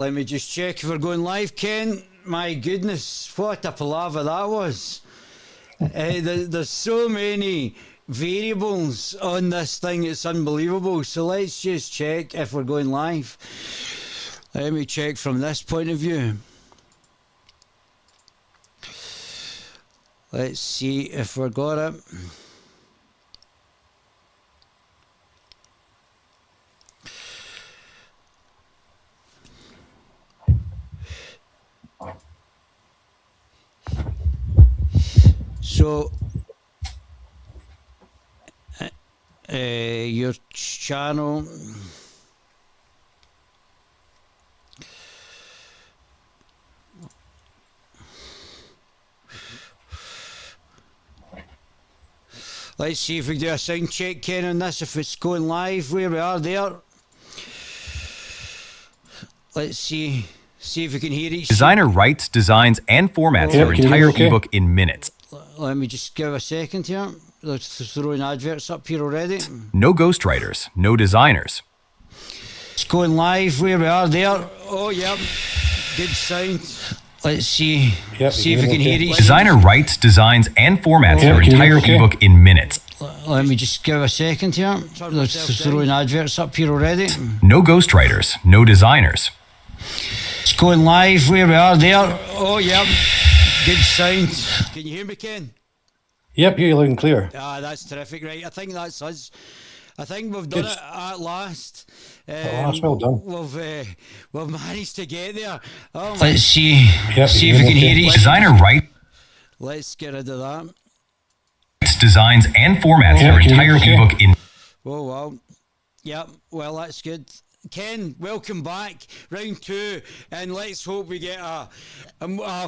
Let me just check if we're going live, Ken. My goodness, what a palaver that was. There's so many variables on this thing, it's unbelievable. So let's just check if we're going live. Let me check from this point of view. Let's see if we've got it. So, your channel. Let's see if we do a sound check, Ken, on this, if it's going live, where we are there. Let's see if we can hear each. Designer writes, designs, and formats their entire ebook in minutes. Let me just give a second here. Let's throwing adverts up here already. No ghostwriters, no designers. It's going live, where we are there. Oh, yeah, good sound. Let's see if we can hear each. Designer writes, designs, and formats their entire ebook in minutes. Let me just give a second here. Let's throwing adverts up here already. No ghostwriters, no designers. It's going live, where we are there. Oh, yeah, good sound. Can you hear me, Ken? Yep, you're loud and clear. That's terrific, right? I think that's us. I think we've done it at last. That's well done. We've managed to get there. Oh, let's see if we can hear each. Designer writes, Let's get rid of that. Designs, and formats their entire ebook in. Oh, wow. Yep, well, that's good. Ken, welcome back, round 2, and let's hope we get a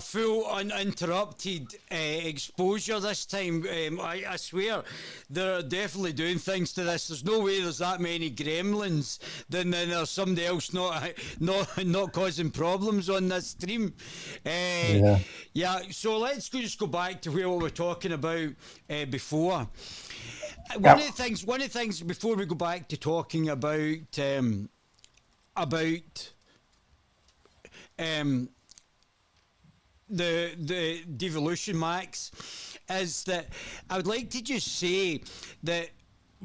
full uninterrupted exposure this time. I swear they're definitely doing things to this. There's no way there's that many gremlins, then there's somebody else not causing problems on this stream. Yeah, so let's just go back to where we were talking about before. One of the things before we go back to talking about the devolution, Max, is that I would like to just say that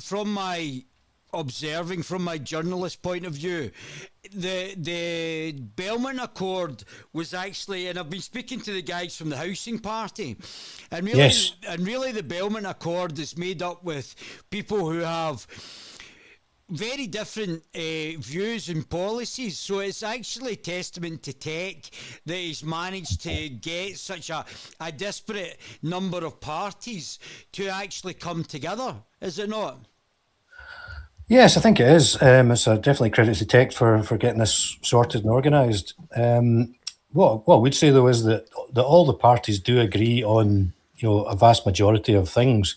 from my observing, from my journalist point of view, the Belmont Accord was actually, and I've been speaking to the guys from the Housing Party, and really the Belmont Accord is made up with people who have very different views and policies, so it's actually testament to Tech that he's managed to get such a disparate number of parties to actually come together, is it not? Yes, I think it is. It's definitely credit to Tech for getting this sorted and organised. What we'd say though is that all the parties do agree on a vast majority of things.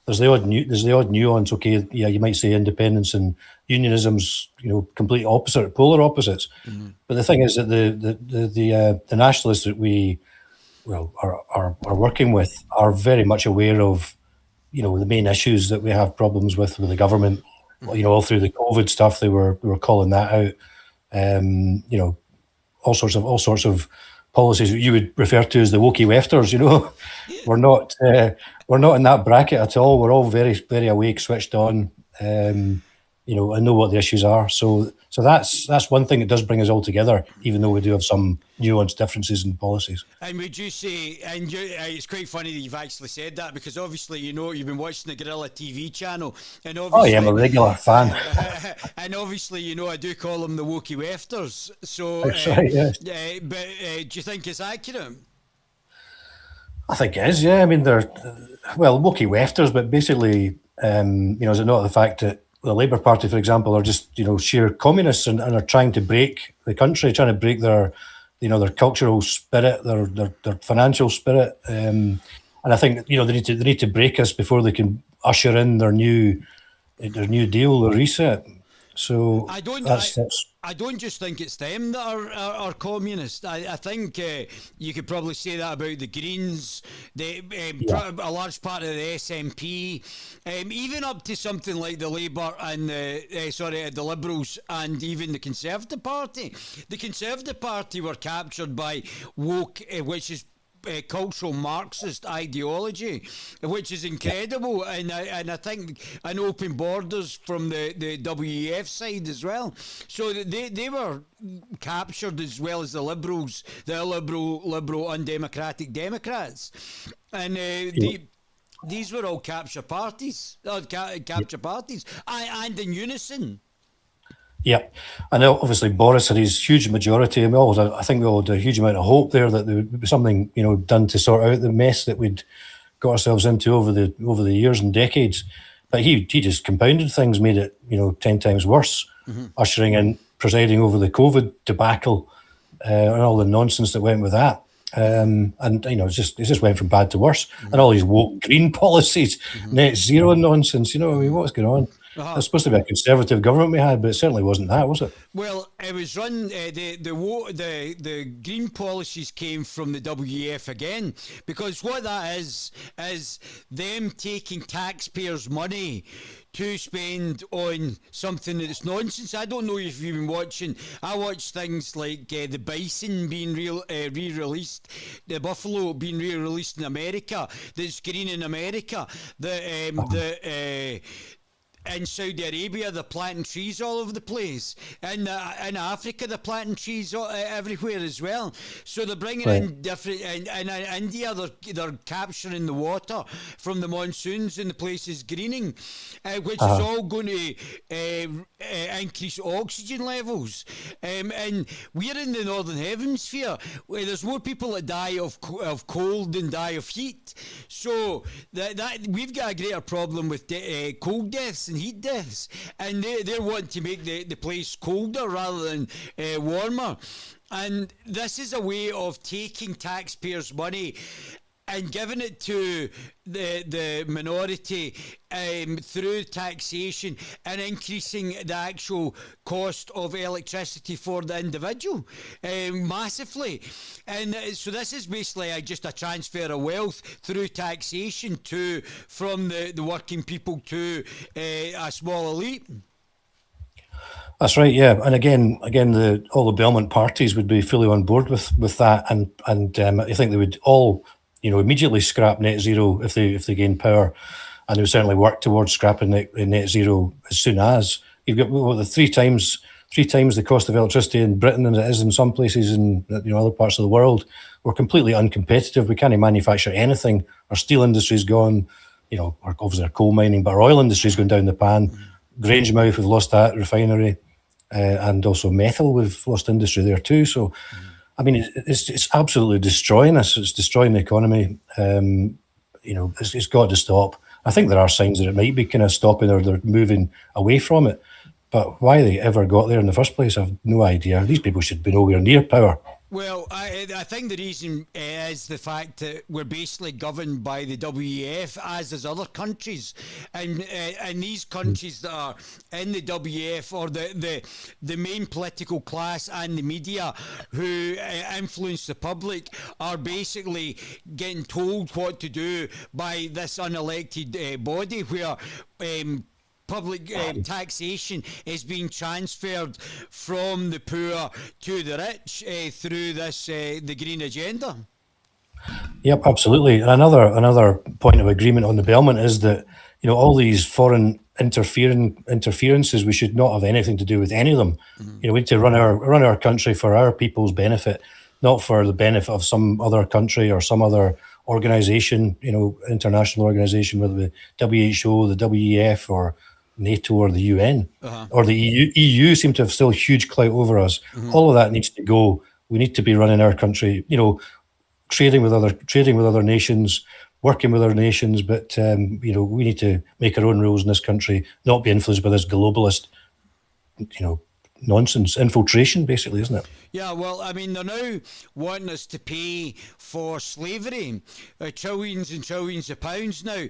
There's the odd nuance. Okay, yeah, you might say independence and unionism's complete opposite, polar opposites. Mm-hmm. But the thing is that the nationalists that we are working with are very much aware of the main issues that we have problems with the government. Mm-hmm. All through the COVID stuff, we were calling that out. All sorts of policies that you would refer to as the wokey wefters. We're not in that bracket at all. We're all very, very awake, switched on, and know what the issues are. So that's one thing that does bring us all together, even though we do have some nuanced differences in policies. And would you say, it's quite funny that you've actually said that, because obviously you've been watching the Guerilla TV channel, and obviously, I'm a regular fan. And obviously, I do call them the wokey wefters. So, that's right, yes. But do you think it's accurate? I think it is, yeah. I mean, they're wokey wefters, but basically, is it not the fact that the Labour Party, for example, are just sheer communists and are trying to break the country, trying to break their their cultural spirit, their financial spirit, and I think they need to break us before they can usher in their new deal, their reset. So I don't. that's I don't just think it's them that are communist. I think you could probably say that about the Greens, a large part of the SNP, even up to something like the Labour and the Liberals and even the Conservative Party. The Conservative Party were captured by woke, which is cultural Marxist ideology, which is incredible, and I think an open borders from the WEF side as well. So they were captured as well as the liberals, the liberal undemocratic Democrats, and these were all capture parties, and in unison. Yeah, and obviously Boris had his huge majority, and I think we all had a huge amount of hope there that there would be something, done to sort out the mess that we'd got ourselves into over the years and decades. But he just compounded things, made it 10 times worse, ushering in, presiding over the COVID debacle and all the nonsense that went with that. And it just went from bad to worse, and all these woke green policies, net zero nonsense. What's going on? It's supposed to be a conservative government we had, but it certainly wasn't that, was it? Well, it was run. The green policies came from the WEF again, because what that is them taking taxpayers' money to spend on something that's nonsense. I don't know if you've been watching. I watch things like the bison being re-released, the buffalo being re-released in America, that's green in America, in Saudi Arabia, they're planting trees all over the place. In Africa, they're planting trees everywhere as well. So they're bringing in different. In India, they're capturing the water from the monsoons and the places greening, which is all going to increase oxygen levels. And we're in the northern hemisphere where there's more people that die of cold than die of heat. So that we've got a greater problem with cold deaths and heat deaths, and they want to make the place colder rather than warmer. And this is a way of taking taxpayers' money and giving it to the minority through taxation and increasing the actual cost of electricity for the individual massively. And so this is basically just a transfer of wealth through taxation from the working people to a small elite. That's right, yeah. And again, all the Belmont parties would be fully on board with that, and I think they would all, immediately scrap net zero if they gain power, and they would certainly work towards scrapping net zero as soon as. You've got the three times the cost of electricity in Britain than it is in some places in other parts of the world. We're completely uncompetitive. We can't manufacture anything. Our steel industry's gone. Obviously our coal mining, but our oil industry's gone down the pan. Grangemouth, we've lost that refinery. And also methyl, we've lost industry there too. So, I mean, it's absolutely destroying us. It's destroying the economy. It's got to stop. I think there are signs that it might be kind of stopping or they're moving away from it. But why they ever got there in the first place, I've no idea. These people should be nowhere near power. Well, I think the reason is the fact that we're basically governed by the WEF, as is other countries, and these countries that are in the WEF, or the main political class and the media who influence the public, are basically getting told what to do by this unelected body where public taxation is being transferred from the poor to the rich through the green agenda. Yep, absolutely. And another point of agreement on the Belmont is that all these foreign interferences, we should not have anything to do with any of them. We need to run our country for our people's benefit, not for the benefit of some other country or some other organization, international organization, whether it be WHO, the WEF, or NATO, or the UN, or the EU. EU seem to have still huge clout over us. All of that needs to go. We need to be running our country, trading with other nations, working with other nations, but we need to make our own rules in this country, not be influenced by this globalist, nonsense, infiltration, basically, isn't it? Yeah, well, I mean, they're now wanting us to pay for slavery, trillions and trillions of pounds now.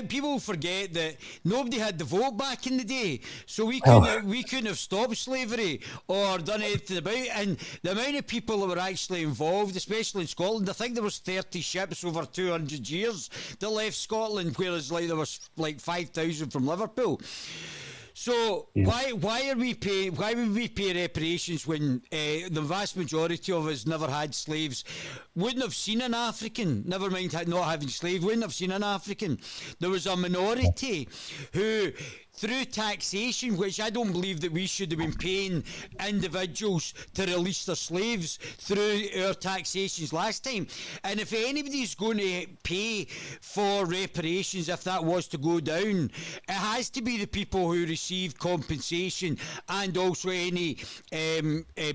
people forget that nobody had the vote back in the day, so we Oh. couldn't have stopped slavery or done anything about it. And the amount of people that were actually involved, especially in Scotland, I think there was 30 ships over 200 years that left Scotland, whereas like there was like 5,000 from Liverpool. So why would we pay reparations when the vast majority of us never had slaves? Wouldn't have seen an African, never mind not having slaves, wouldn't have seen an African. There was a minority who, through taxation, which I don't believe that we should have been paying individuals to release their slaves through our taxations last time. And if anybody's going to pay for reparations, if that was to go down, it has to be the people who received compensation, and also any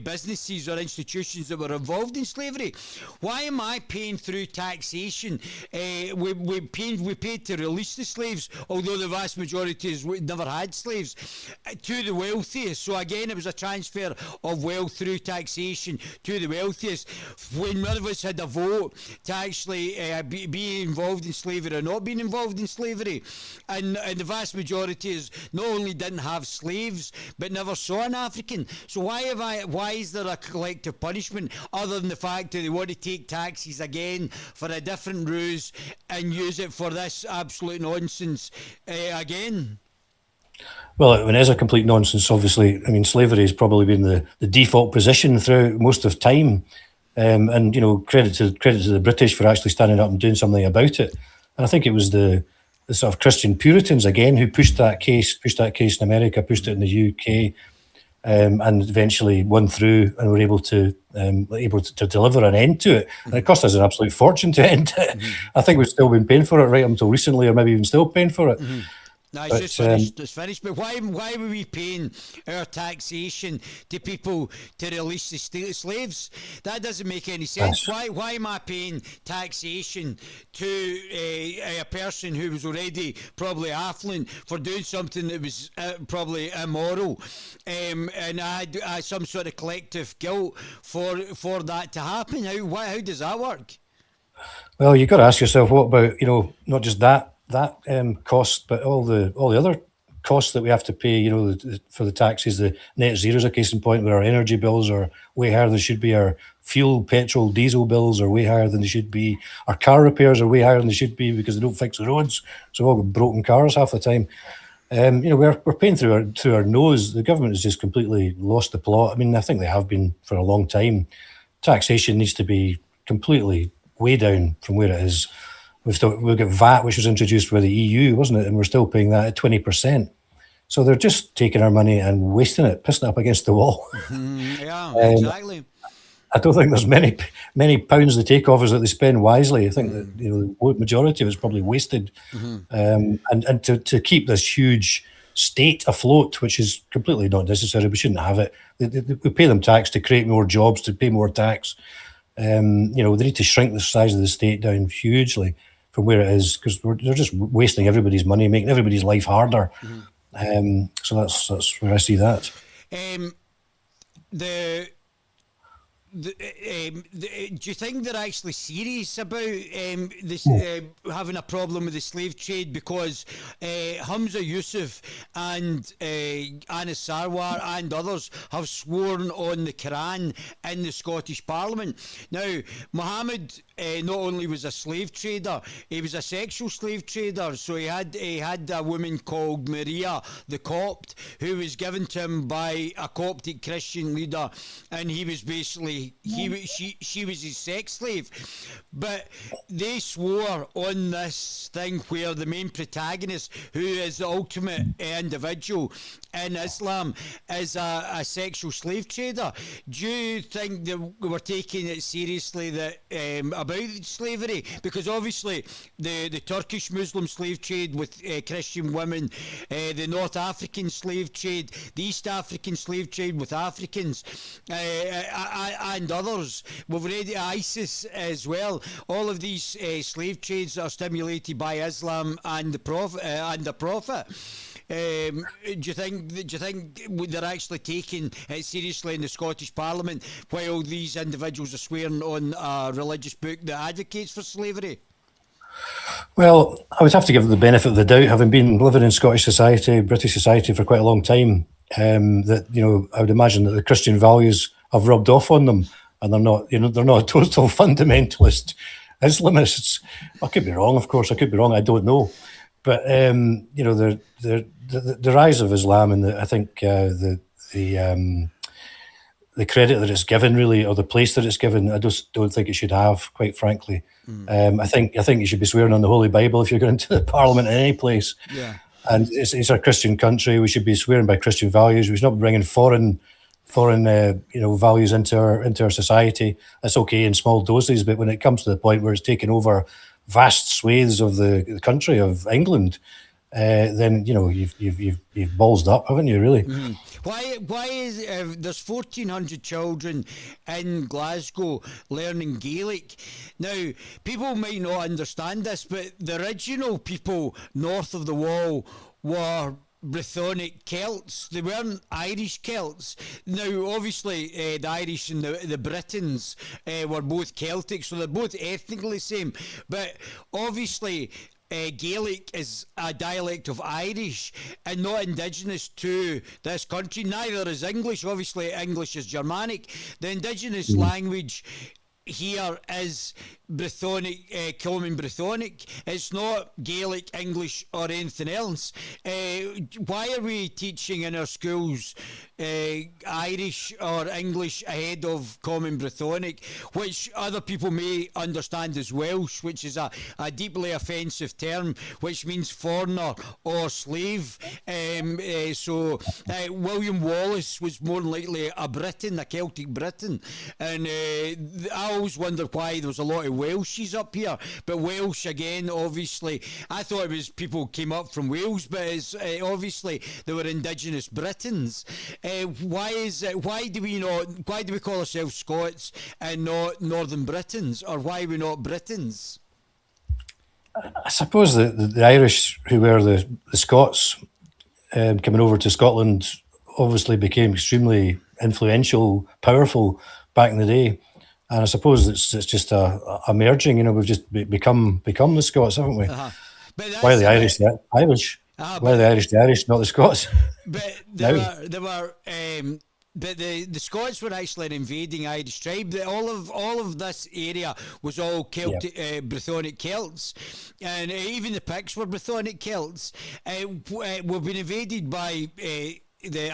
businesses or institutions that were involved in slavery. Why am I paying through taxation? We paid to release the slaves, although the vast majority never had slaves, to the wealthiest. So again, it was a transfer of wealth through taxation to the wealthiest. When none of us had a vote to actually be involved in slavery or not being involved in slavery, and the vast majority is not only didn't have slaves but never saw an African. So why is there a collective punishment other than the fact that they want to take taxes again for a different ruse and use it for this absolute nonsense again? Well, it is a complete nonsense, obviously. I mean, slavery has probably been the default position throughout most of time. And, you know, credit to the British for actually standing up and doing something about it. And I think it was the sort of Christian Puritans, again, who pushed that case in America, pushed it in the UK, and eventually won through and were able to deliver an end to it. And it cost us an absolute fortune to end it. I think we've still been paying for it right up until recently, or maybe even still paying for it. No, it's just finished. It's finished. But why were we paying our taxation to people to release the slaves? That doesn't make any sense. Why am I paying taxation to a person who was already probably affluent for doing something that was probably immoral, and I had some sort of collective guilt for that to happen? How does that work? Well, you've got to ask yourself, what about, you know, not just that cost, but all the other costs that we have to pay, you know, for the taxes. The net zero is a case in point, where our energy bills are way higher than they should be. Our fuel, petrol, diesel bills are way higher than they should be. Our car repairs are way higher than they should be because they don't fix the roads. So we've all got broken cars half the time. You know, we're paying through our nose. The government has just completely lost the plot. I mean, I think they have been for a long time. Taxation needs to be completely way down from where it is. We've got VAT, which was introduced by the EU, wasn't it? And we're still paying that at 20%. So they're just taking our money and wasting it, pissing it up against the wall. Yeah, exactly. I don't think there's many pounds they take off us that they spend wisely. I think that, you know, the majority of it's probably wasted. And to keep this huge state afloat, which is completely not necessary. We shouldn't have it. We pay them tax to create more jobs, to pay more tax. You know, they need to shrink the size of the state down hugely from where it is, because they're just wasting everybody's money, making everybody's life harder. So that's where I see that. Do you think they're actually serious about this having a problem with the slave trade? Because Hamza Yusuf and Anas Sarwar and others have sworn on the Quran in the Scottish Parliament. Now, Muhammad not only was a slave trader, he was a sexual slave trader. So he had a woman called Maria the Copt, who was given to him by a Coptic Christian leader, and he was basically she was his sex slave. But they swore on this thing where the main protagonist, who is the ultimate individual in Islam, is a sexual slave trader. Do you think that we're taking it seriously that about slavery? Because obviously the Turkish Muslim slave trade with Christian women, the North African slave trade, the East African slave trade with Africans, and others. We've already ISIS as well. All of these slave trades are stimulated by Islam and the Prophet. Do you think they're actually taking it seriously in the Scottish Parliament while these individuals are swearing on a religious book that advocates for slavery? Well, I would have to give the benefit of the doubt, having been living in Scottish society, British society for quite a long time. That I would imagine that the Christian values have rubbed off on them, and they're not total fundamentalist Islamists. I could be wrong, of course. I could be wrong. I don't know, but the rise of Islam and I think the credit that it's given, really, or the place that it's given, I just don't think it should have, quite frankly. I think you should be swearing on the Holy Bible if you're going to the Parliament in any place. Yeah. And it's a Christian country. We should be swearing by Christian values. We should not be bringing foreign values into our society. That's okay in small doses, but when it comes to the point where it's taken over vast swathes of the country of England, then you've ballsed up, haven't you? Really? Why is there's 1,400 children in Glasgow learning Gaelic? Now, people might not understand this, but the original people north of the wall were Brythonic Celts. They weren't Irish Celts. Now, obviously, the Irish and the Britons were both Celtic, so they're both ethnically the same. But obviously, Gaelic is a dialect of Irish and not indigenous to this country. Neither is English. Obviously, English is Germanic. The indigenous language here is Brythonic, common Brythonic. It's not Gaelic, English, or anything else. Why are we teaching in our schools Irish or English ahead of common Brythonic, which other people may understand as Welsh, which is a deeply offensive term, which means foreigner or slave. So William Wallace was more than likely a Briton, a Celtic Briton, and I always wondered why there was a lot of Welshies up here, but Welsh again, obviously, I thought it was people came up from Wales, but it's obviously they were indigenous Britons. Why do we call ourselves Scots and not Northern Britons, or why are we not Britons? I suppose the Irish, who were the Scots, coming over to Scotland, obviously became extremely influential, powerful back in the day. And I suppose it's just a merging. We've just become the Scots, haven't we? But Why are the Irish the Irish? Why are the Irish, not the Scots? But but the Scots were actually an invading Irish tribe. All of this area was all Celtic, Brythonic Celts, and even the Picts were Brythonic Celts. We've been invaded by the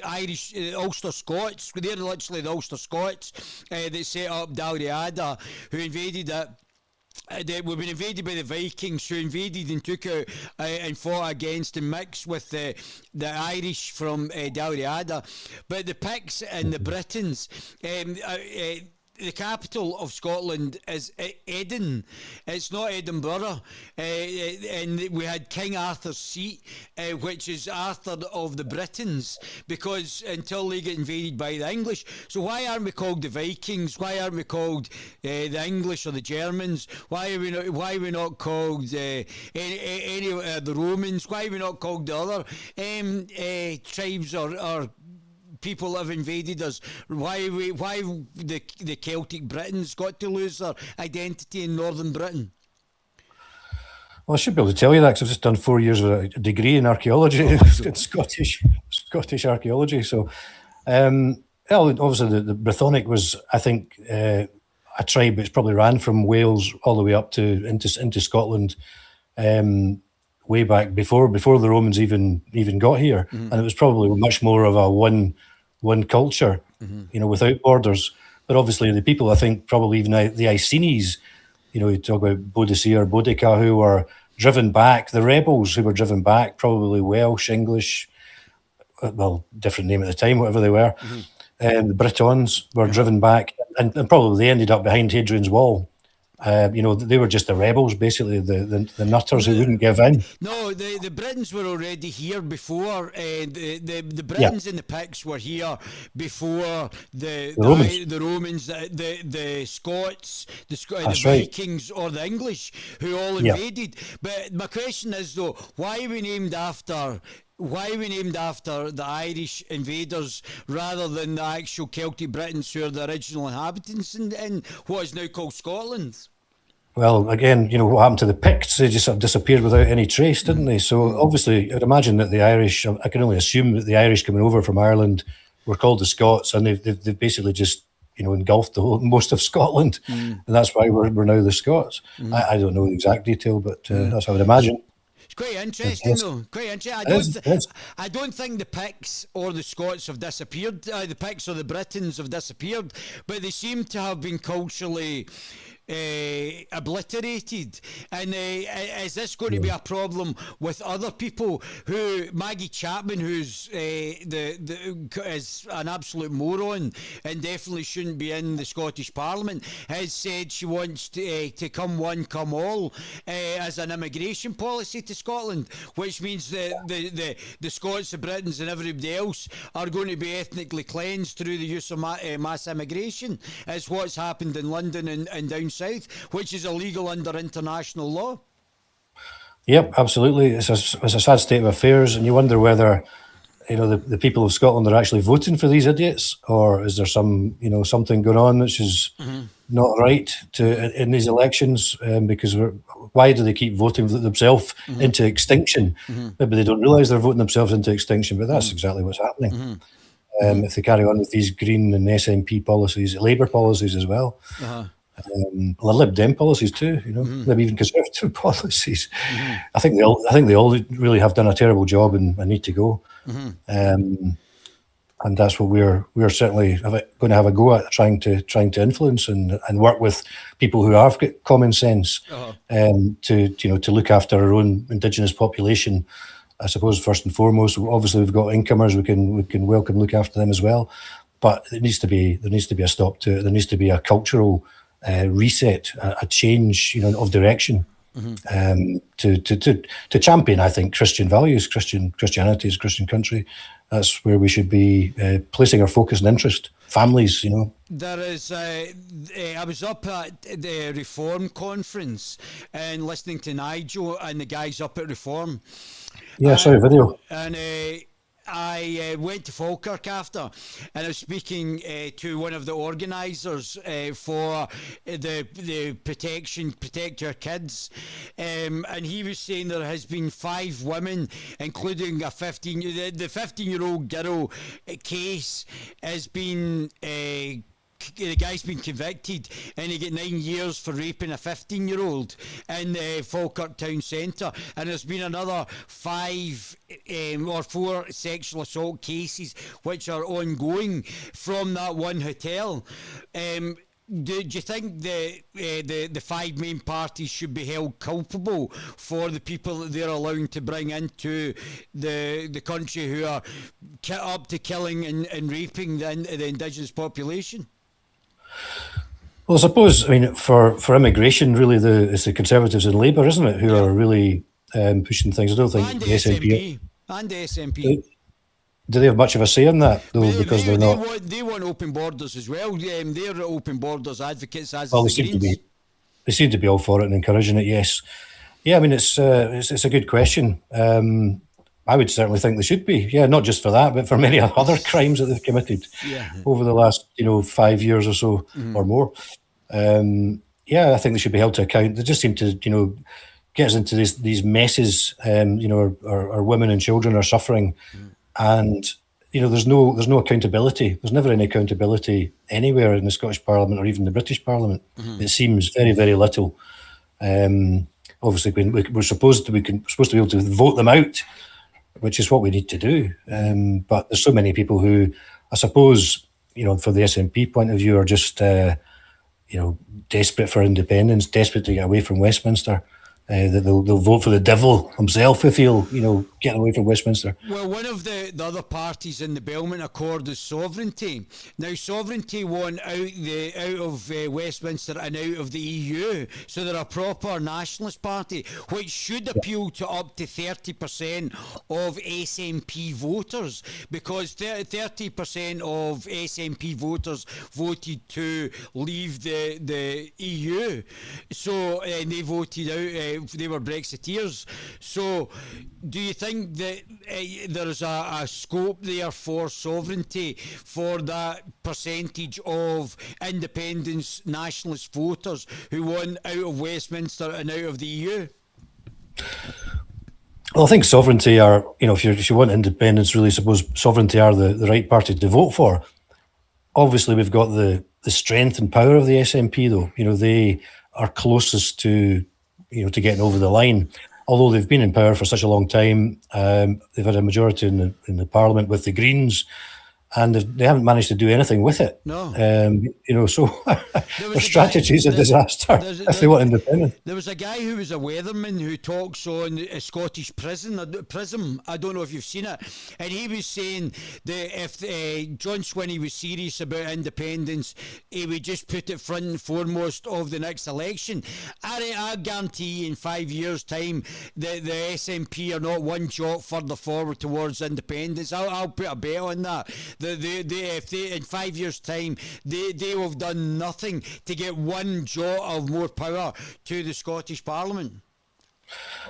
Irish Ulster Scots. They're literally the Ulster Scots that set up Dalriada, who invaded it. We've been invaded by the Vikings, who invaded and took out and fought against and mixed with the Irish from Dalriada. But the Picts and the Britons, the capital of Scotland is Edin. It's not Edinburgh. And we had King Arthur's seat, which is Arthur of the Britons, because until they get invaded by the English. So why aren't we called the Vikings? Why aren't we called the English or the Germans? Why are we not called any of the Romans? Why are we not called the other tribes or people have invaded us? Why the Celtic Britons got to lose their identity in Northern Britain? Well, I should be able to tell you that because I've just done 4 years of a degree in archaeology, in Scottish archaeology. So, obviously the Brythonic was, I think, a tribe which probably ran from Wales all the way up to into Scotland, way back before the Romans even got here, and it was probably much more of a one culture, without borders. But obviously the people, I think, probably even the Icenies, you talk about Boadicea, Boudica, who were driven back, the rebels who were driven back, probably Welsh, English, well, different name at the time, whatever they were. The Britons were driven back, and probably they ended up behind Hadrian's Wall. They were just the rebels, basically, the nutters who wouldn't give in. No, the Britons were already here before. The Britons and the Picts were here before the Romans, the Scots, the Vikings, or the English, who all invaded. But my question is, though, why are we named after the Irish invaders rather than the actual Celtic Britons, who are the original inhabitants in what is now called Scotland? Well, again, what happened to the Picts? They just sort of disappeared without any trace, didn't they? So obviously, I'd imagine that the Irish, I can only assume that the Irish coming over from Ireland were called the Scots, and they've basically just, engulfed most of Scotland, and that's why we're now the Scots. I don't know the exact detail, but that's what I would imagine. It's quite interesting, though. Quite interesting. I don't think the Picts or the Scots have disappeared. The Picts or the Britons have disappeared, but they seem to have been culturally obliterated. And is this going to be a problem with other people? Who Maggie Chapman, who's is an absolute moron and definitely shouldn't be in the Scottish Parliament, has said she wants to come one, come all as an immigration policy to Scotland, which means the Scots, the Britons, and everybody else are going to be ethnically cleansed through the use of mass immigration. It's what's happened in London and down south, which is illegal under international law. Yep, absolutely. It's a sad state of affairs, and you wonder whether the people of Scotland are actually voting for these idiots, or is there something going on which is not right in these elections? Because why do they keep voting themselves into extinction? Maybe they don't realise they're voting themselves into extinction, but that's exactly what's happening. If they carry on with these Green and SNP policies, Labour policies as well. Lib Dem policies too, maybe even Conservative policies. I think they all really have done a terrible job and need to go. And that's what we're certainly going to have a go at, trying to influence and work with people who have got common sense, to look after our own Indigenous population. I suppose first and foremost, obviously we've got incomers, we can welcome, look after them as well. But there needs to be a stop to it. There needs to be a cultural reset, a change, of direction, to champion, I think, Christian values, Christianity as a Christian country. That's where we should be placing our focus and interest. Families, There is. I was up at the Reform conference and listening to Nigel and the guys up at Reform. Yeah, I saw your video. And I went to Falkirk after, and I was speaking to one of the organisers for the Protect Your Kids, and he was saying there has been 5 women, including the 15-year-old girl case, has been. The guy's been convicted and he got 9 years for raping a 15-year-old in Falkirk town centre, and there's been another 5 or 4 sexual assault cases which are ongoing from that one hotel. Do you think the 5 main parties should be held culpable for the people that they're allowing to bring into the country who are up to killing and raping the Indigenous population? Well, I suppose, for immigration, really, it's the Conservatives and Labour, isn't it, who are really pushing things. I don't think and the SNP. And the SNP. Do they have much of a say in that, though, because they're not... They want open borders as well. They're open borders advocates, as well, the Greens. They seem to be all for it and encouraging it, yes. Yeah, it's a good question. I would certainly think they should be. Yeah, not just for that, but for many other crimes that they've committed over the last, 5 years or so or more. I think they should be held to account. They just seem to, get us into these messes. Our women and children are suffering, and there's no accountability. There's never any accountability anywhere in the Scottish Parliament or even the British Parliament. It seems very, very little. Obviously, we're supposed to be able to vote them out, which is what we need to do. But there's so many people who, I suppose, for the SNP point of view, are just, desperate for independence, desperate to get away from Westminster. They'll vote for the devil himself if he'll, get away from Westminster. Well, one of the other parties in the Belmont Accord is Sovereignty. Now, Sovereignty won out of Westminster and out of the EU, so they're a proper nationalist party, which should appeal to up to 30% of SNP voters, because 30% of SNP voters voted to leave the EU. So they voted out. They were Brexiteers. So do you think think that there's a scope there for sovereignty for that percentage of independence nationalist voters who want out of Westminster and out of the EU? Well, I think sovereignty are, if you want independence, really, suppose sovereignty are the right party to vote for. Obviously, we've got the strength and power of the SNP, though. They are closest to, to getting over the line. Although they've been in power for such a long time, they've had a majority in the Parliament with the Greens, and they haven't managed to do anything with it. No. So their strategy is a disaster if they want independence. There was a guy who was a weatherman who talks on a Scottish Prism. I don't know if you've seen it. And he was saying that if John Swinney was serious about independence, he would just put it front and foremost of the next election. I guarantee in 5 years' time that the SNP are not one jot further forward towards independence. I'll put a bet on that. If they in 5 years' time they will have done nothing to get one jot of more power to the Scottish Parliament.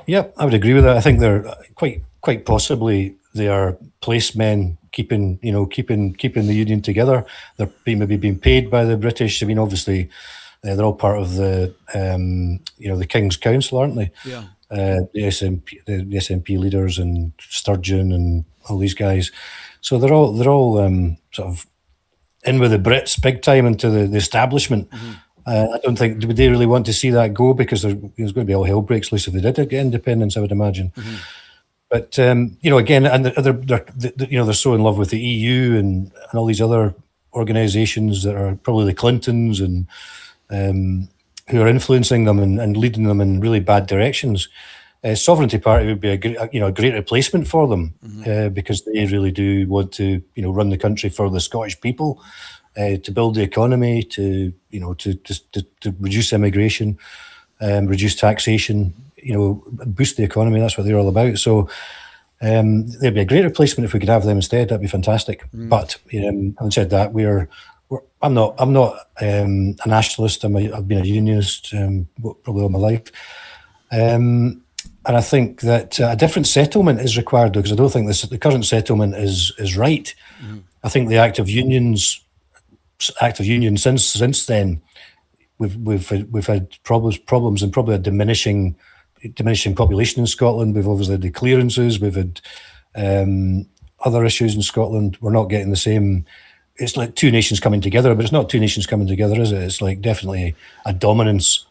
Yep, I would agree with that. I think they're quite possibly they are placemen keeping the union together. They're maybe being paid by the British. I mean, obviously, they're all part of the the King's Council, aren't they? Yeah. The SNP leaders and Sturgeon and all these guys. So they're all sort of in with the Brits big time into the establishment. I don't think would they really want to see that go, because there's going to be all hell breaks loose if they did get independence, I would imagine. But again, and they're so in love with the EU and all these other organisations that are probably the Clintons and who are influencing them and leading them in really bad directions. Sovereignty Party would be a great replacement for them, because they really do want to run the country for the Scottish people, to build the economy, to reduce immigration, reduce taxation, boost the economy. That's what they're all about. So they'd be a great replacement if we could have them instead. That'd be fantastic. But having said that, I'm not a nationalist. I've been a unionist probably all my life. And I think that a different settlement is required, because I don't think the current settlement is right. I think the act of union since then, we've had problems and probably a diminishing population in Scotland. We've obviously had the clearances. We've had other issues in Scotland. We're not getting the same. It's like two nations coming together, but it's not two nations coming together, is it? It's like definitely a dominance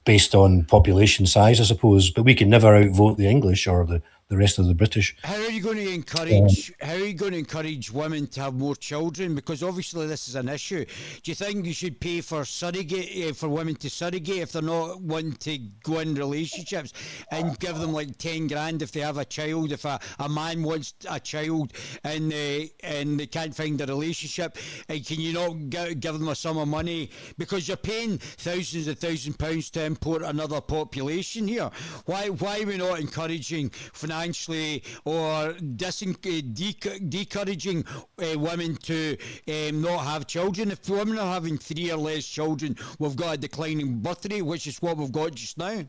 based on population size, I suppose, but we can never outvote the English or the rest of the British. How are you going to encourage women to have more children? Because obviously this is an issue. Do you think you should pay for surrogate for women to surrogate if they're not wanting to go in relationships, and give them like 10 grand if they have a child? If a man wants a child and they can't find a relationship, can you not give them a sum of money, because you're paying thousands of £1,000 to import another population here? Why are we not encouraging financially or discouraging women to not have children? If women are having 3 or less children, we've got a declining birth rate, which is what we've got just now.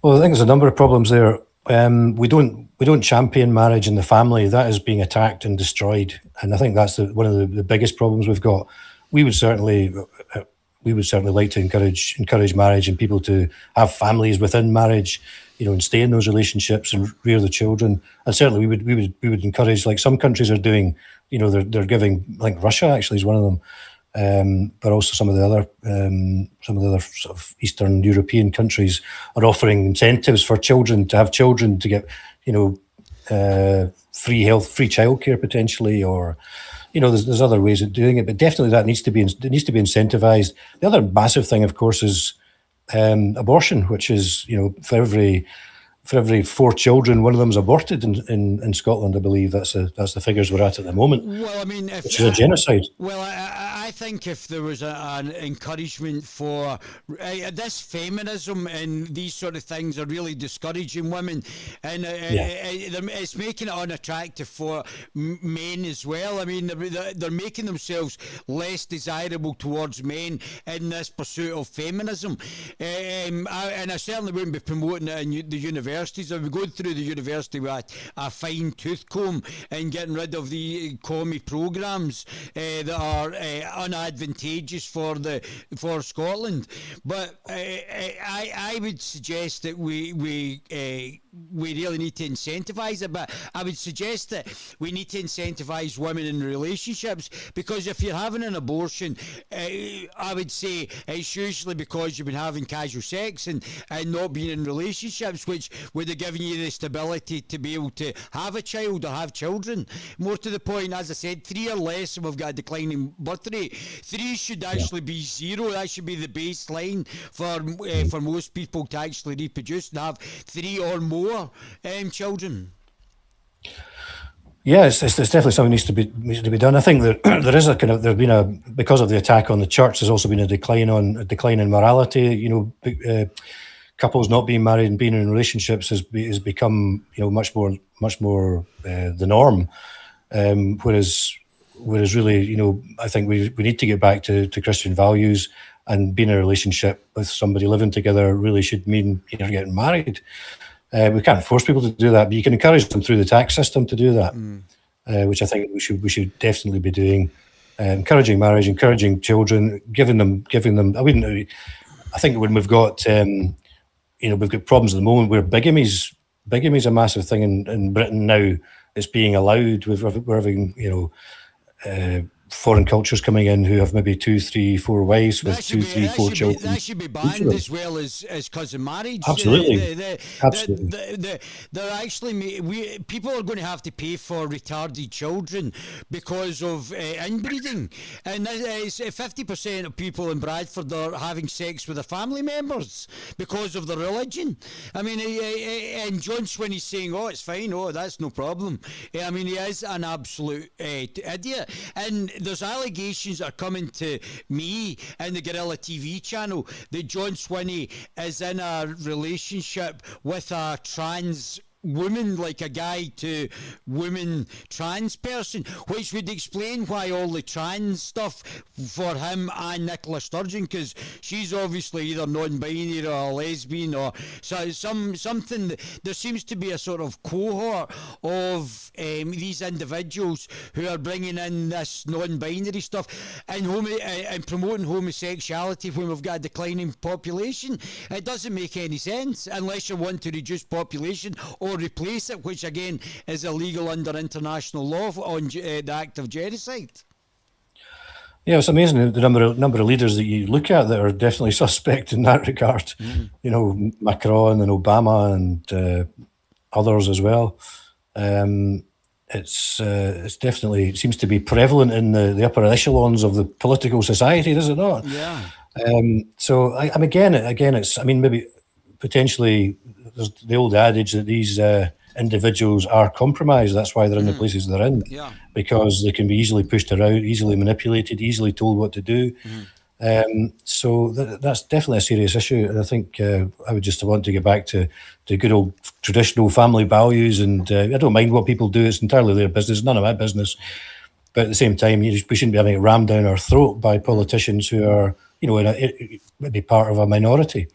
Well, I think there's a number of problems there. We don't champion marriage in the family. That is being attacked and destroyed, and I think that's one of the biggest problems we've got. We would certainly like to encourage marriage and people to have families within marriage, and stay in those relationships and rear the children. And certainly we would encourage, like some countries are doing, they're giving, like Russia actually is one of them, but also some of the other sort of Eastern European countries are offering incentives for children to have children, to get free childcare potentially, or there's other ways of doing it, but definitely that needs to be incentivized. The other massive thing, of course, is abortion, which is for every 4 children, one of them is aborted in Scotland. I believe that's the figures we're at the moment. Well, I mean, which is a genocide. Well, I think if there was an encouragement for this feminism and these sort of things are really discouraging women, and it's making it unattractive for men as well. I mean, they're making themselves less desirable towards men in this pursuit of feminism, and I certainly wouldn't be promoting it in the university universities. I've been going through the university with a fine tooth comb and getting rid of the commie programmes that are unadvantageous for Scotland. But I would suggest that we really need to incentivise it. But I would suggest that we need to incentivise women in relationships, because if you're having an abortion, I would say it's usually because you've been having casual sex and not being in relationships, which would have given you the stability to be able to have a child or have children. More to the point, as I said, 3 or less, and we've got a declining birth rate. 3 should actually be 0. That should be the baseline for most people to actually reproduce and have 3 or more children. Yeah, it's definitely something that needs to be done. I think that there is because of the attack on the church, there's also been a decline in morality. Couples not being married and being in relationships has become much more the norm. Whereas really, I think we need to get back to Christian values, and being in a relationship with somebody living together really should mean you're getting married. We can't force people to do that, but you can encourage them through the tax system to do that, which I think we should definitely be doing. Encouraging marriage, encouraging children, giving them. I think when we've got we've got problems at the moment where bigamy's a massive thing in Britain now. It's being allowed. We're having foreign cultures coming in who have maybe 2, 3, 4 wives with 2, 3, 4 children. That should be banned as well as cousin marriage. Absolutely. Absolutely. They're actually people are going to have to pay for retarded children because of inbreeding, and 50% of people in Bradford are having sex with their family members because of their religion. I mean, and John Swinney's saying, "Oh, it's fine. Oh, that's no problem." I mean, he is an absolute idiot, and there's allegations that are coming to me and the Guerilla TV channel that John Swinney is in a relationship with a trans woman, like a guy to woman trans person, which would explain why all the trans stuff for him and Nicola Sturgeon, because she's obviously either non-binary or a lesbian or something. There seems to be a sort of cohort of these individuals who are bringing in this non-binary stuff and promoting homosexuality when we've got a declining population. It doesn't make any sense unless you want to reduce population or replace it, which again is illegal under international law on the act of genocide. Yeah, it's amazing the number of leaders that you look at that are definitely suspect in that regard. Macron and Obama and others as well. It's definitely, it seems to be prevalent in the upper echelons of the political society, does it not? Yeah. So again, it's, maybe potentially there's the old adage that these individuals are compromised. That's why they're in the places they're in, because they can be easily pushed around, easily manipulated, easily told what to do. So that's definitely a serious issue, and I think I would just want to get back to good old traditional family values. And I don't mind what people do; it's entirely their business, none of my business. But at the same time, we shouldn't be having it rammed down our throat by politicians who are, maybe part of a minority.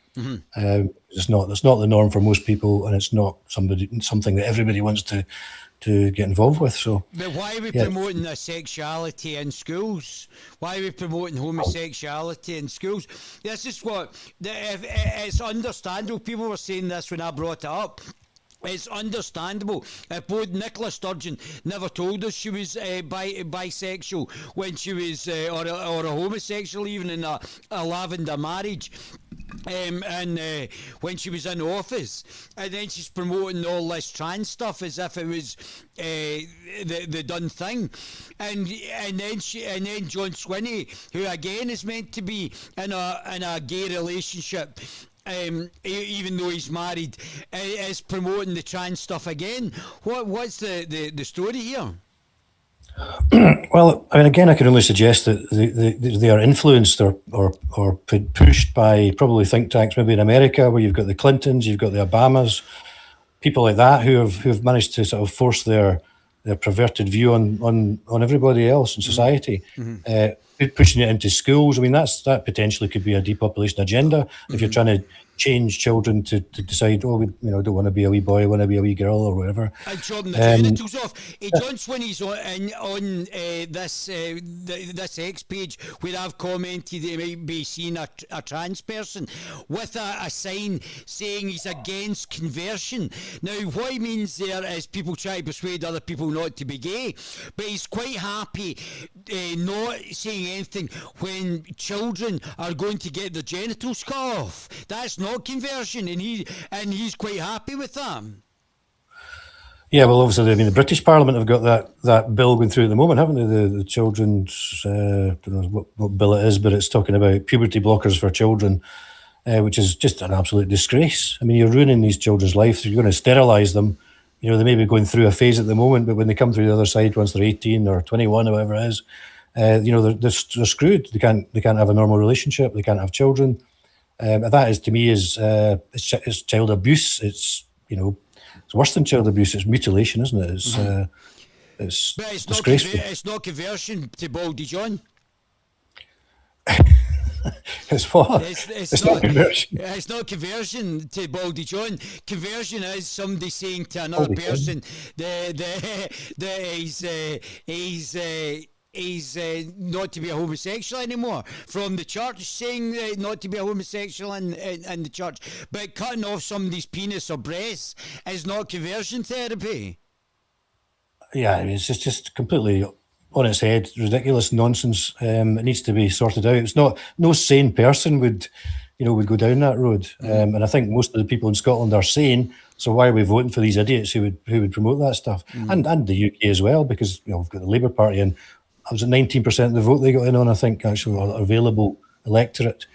It's not the norm for most people, and it's not something that everybody wants to get involved with. So, but why are we promoting this sexuality in schools? Why are we promoting homosexuality in schools? This is it's understandable. People were saying this when I brought it up. It's understandable. Both Nicola Sturgeon never told us she was bisexual when she was, or a homosexual, even in a lavender marriage. And when she was in office, and then she's promoting all this trans stuff as if it was the done thing, and then John Swinney, who again is meant to be in a gay relationship, even though he's married, is promoting the trans stuff again. What's the story here? Well, again, I can only suggest that they are influenced or pushed by probably think tanks, maybe in America, where you've got the Clintons, you've got the Obamas, people like that who have managed to sort of force their perverted view on everybody else in society. Pushing it into schools. That potentially could be a depopulation agenda. If you're trying to change children to decide, oh, we, don't want to be a wee boy, want to be a wee girl or whatever. And chopping the genitals off. Once when he's on this X page where I've commented he might be seen a trans person with a sign saying he's against conversion. Now, what he means there is people try to persuade other people not to be gay, but he's quite happy not saying anything when children are going to get their genitals cut off. That's not conversion, and he's quite happy with that. Yeah, well, obviously, I mean, the British Parliament have got that bill going through at the moment, haven't they? The children's, I don't know what bill it is, but it's talking about puberty blockers for children, which is just an absolute disgrace. I mean, you're ruining these children's lives. You're going to sterilise them. They may be going through a phase at the moment, but when they come through the other side, once they're 18 or 21 or whatever it is, they're screwed. They can't have a normal relationship. They can't have children. And that is, to me, is it's child abuse. It's worse than child abuse. It's mutilation, isn't it? It's disgraceful. It's not conversion to Baldy John. It's what? It's not conversion. It's not conversion to Baldy John. Conversion is somebody saying to another person that he's not to be a homosexual anymore. From the church saying not to be a homosexual in the church, but cutting off somebody's penis or breasts is not conversion therapy. Yeah, it's just completely on its head, ridiculous nonsense. It needs to be sorted out. It's not, no sane person would go down that road. And I think most of the people in Scotland are sane. So why are we voting for these idiots who would promote that stuff? And the UK as well, because we've got the Labour Party in. I was at 19% of the vote they got in on, I think, actually, available electorate.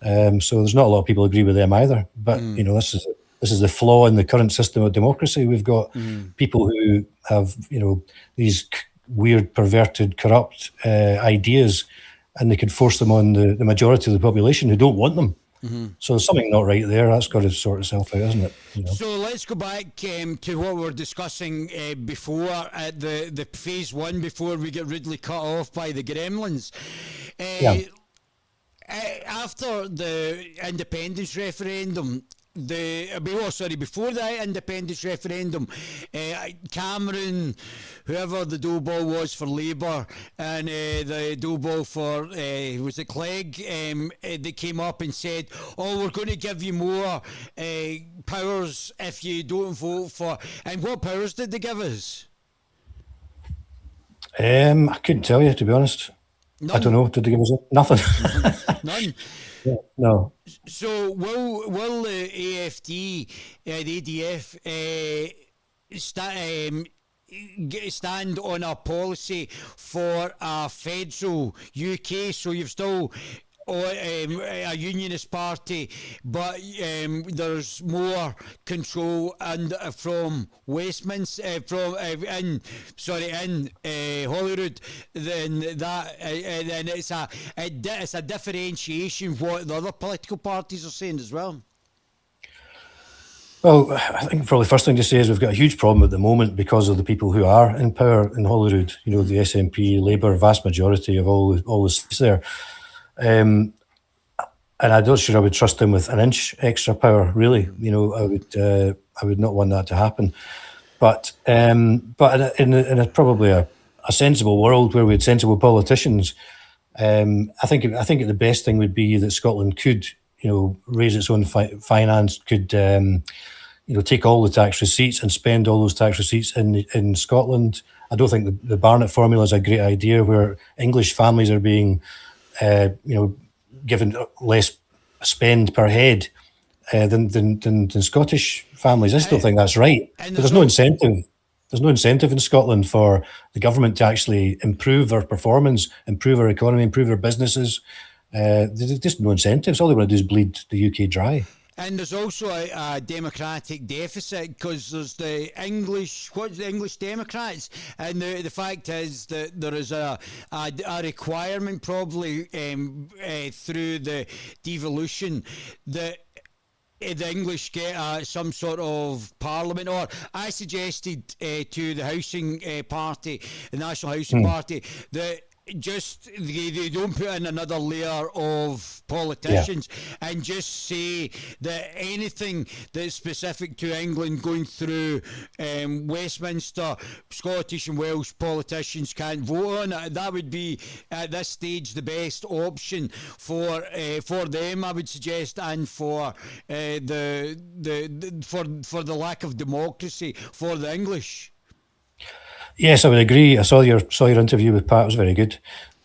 So there's not a lot of people who agree with them either. But this is the flaw in the current system of democracy. We've got people who have these weird, perverted, corrupt ideas, and they can force them on the majority of the population who don't want them. So there's something not right there. That's got to sort itself out, isn't it? So let's go back to what we were discussing before at the phase one, before we get rudely cut off by the gremlins. After the independence referendum, before the independence referendum, Cameron, whoever the doughball was for Labour, and the doughball for was it Clegg, they came up and said, "Oh, we're going to give you more powers if you don't vote for." And what powers did they give us? I couldn't tell you, to be honest. None. I don't know. Did they give us nothing? None. Yeah, no. So will the AFD, the ADF, stand on a policy for a federal UK? So you've still a unionist party, but there's more control and from Westminster, in Holyrood, than that. And it's a differentiation what the other political parties are saying as well. Well, I think probably the first thing to say is we've got a huge problem at the moment because of the people who are in power in Holyrood. The SNP, Labour, vast majority of all the seats there. And I'm not sure I would trust them with an inch extra power, really. I would not want that to happen. But in a probably a sensible world where we had sensible politicians, I think the best thing would be that Scotland could, raise its own finance, could, take all the tax receipts and spend all those tax receipts in Scotland. I don't think the Barnett formula is a great idea, where English families are being given less spend per head than Scottish families. I just don't think that's right. But there's no incentive. There's no incentive in Scotland for the government to actually improve their performance, improve our economy, improve our businesses. There's just no incentives. All they want to do is bleed the UK dry. And there's also a democratic deficit because there's the English Democrats, and the fact is that there is a requirement probably through the devolution that the English get some sort of parliament, or I suggested to the housing party, the National Housing Party, that they don't put in another layer of politicians and just say that anything that's specific to England going through Westminster, Scottish and Welsh politicians can't vote on it. That would be at this stage the best option for them, I would suggest, and for the lack of democracy for the English. Yes, I would agree. I saw your interview with Pat. It was very good,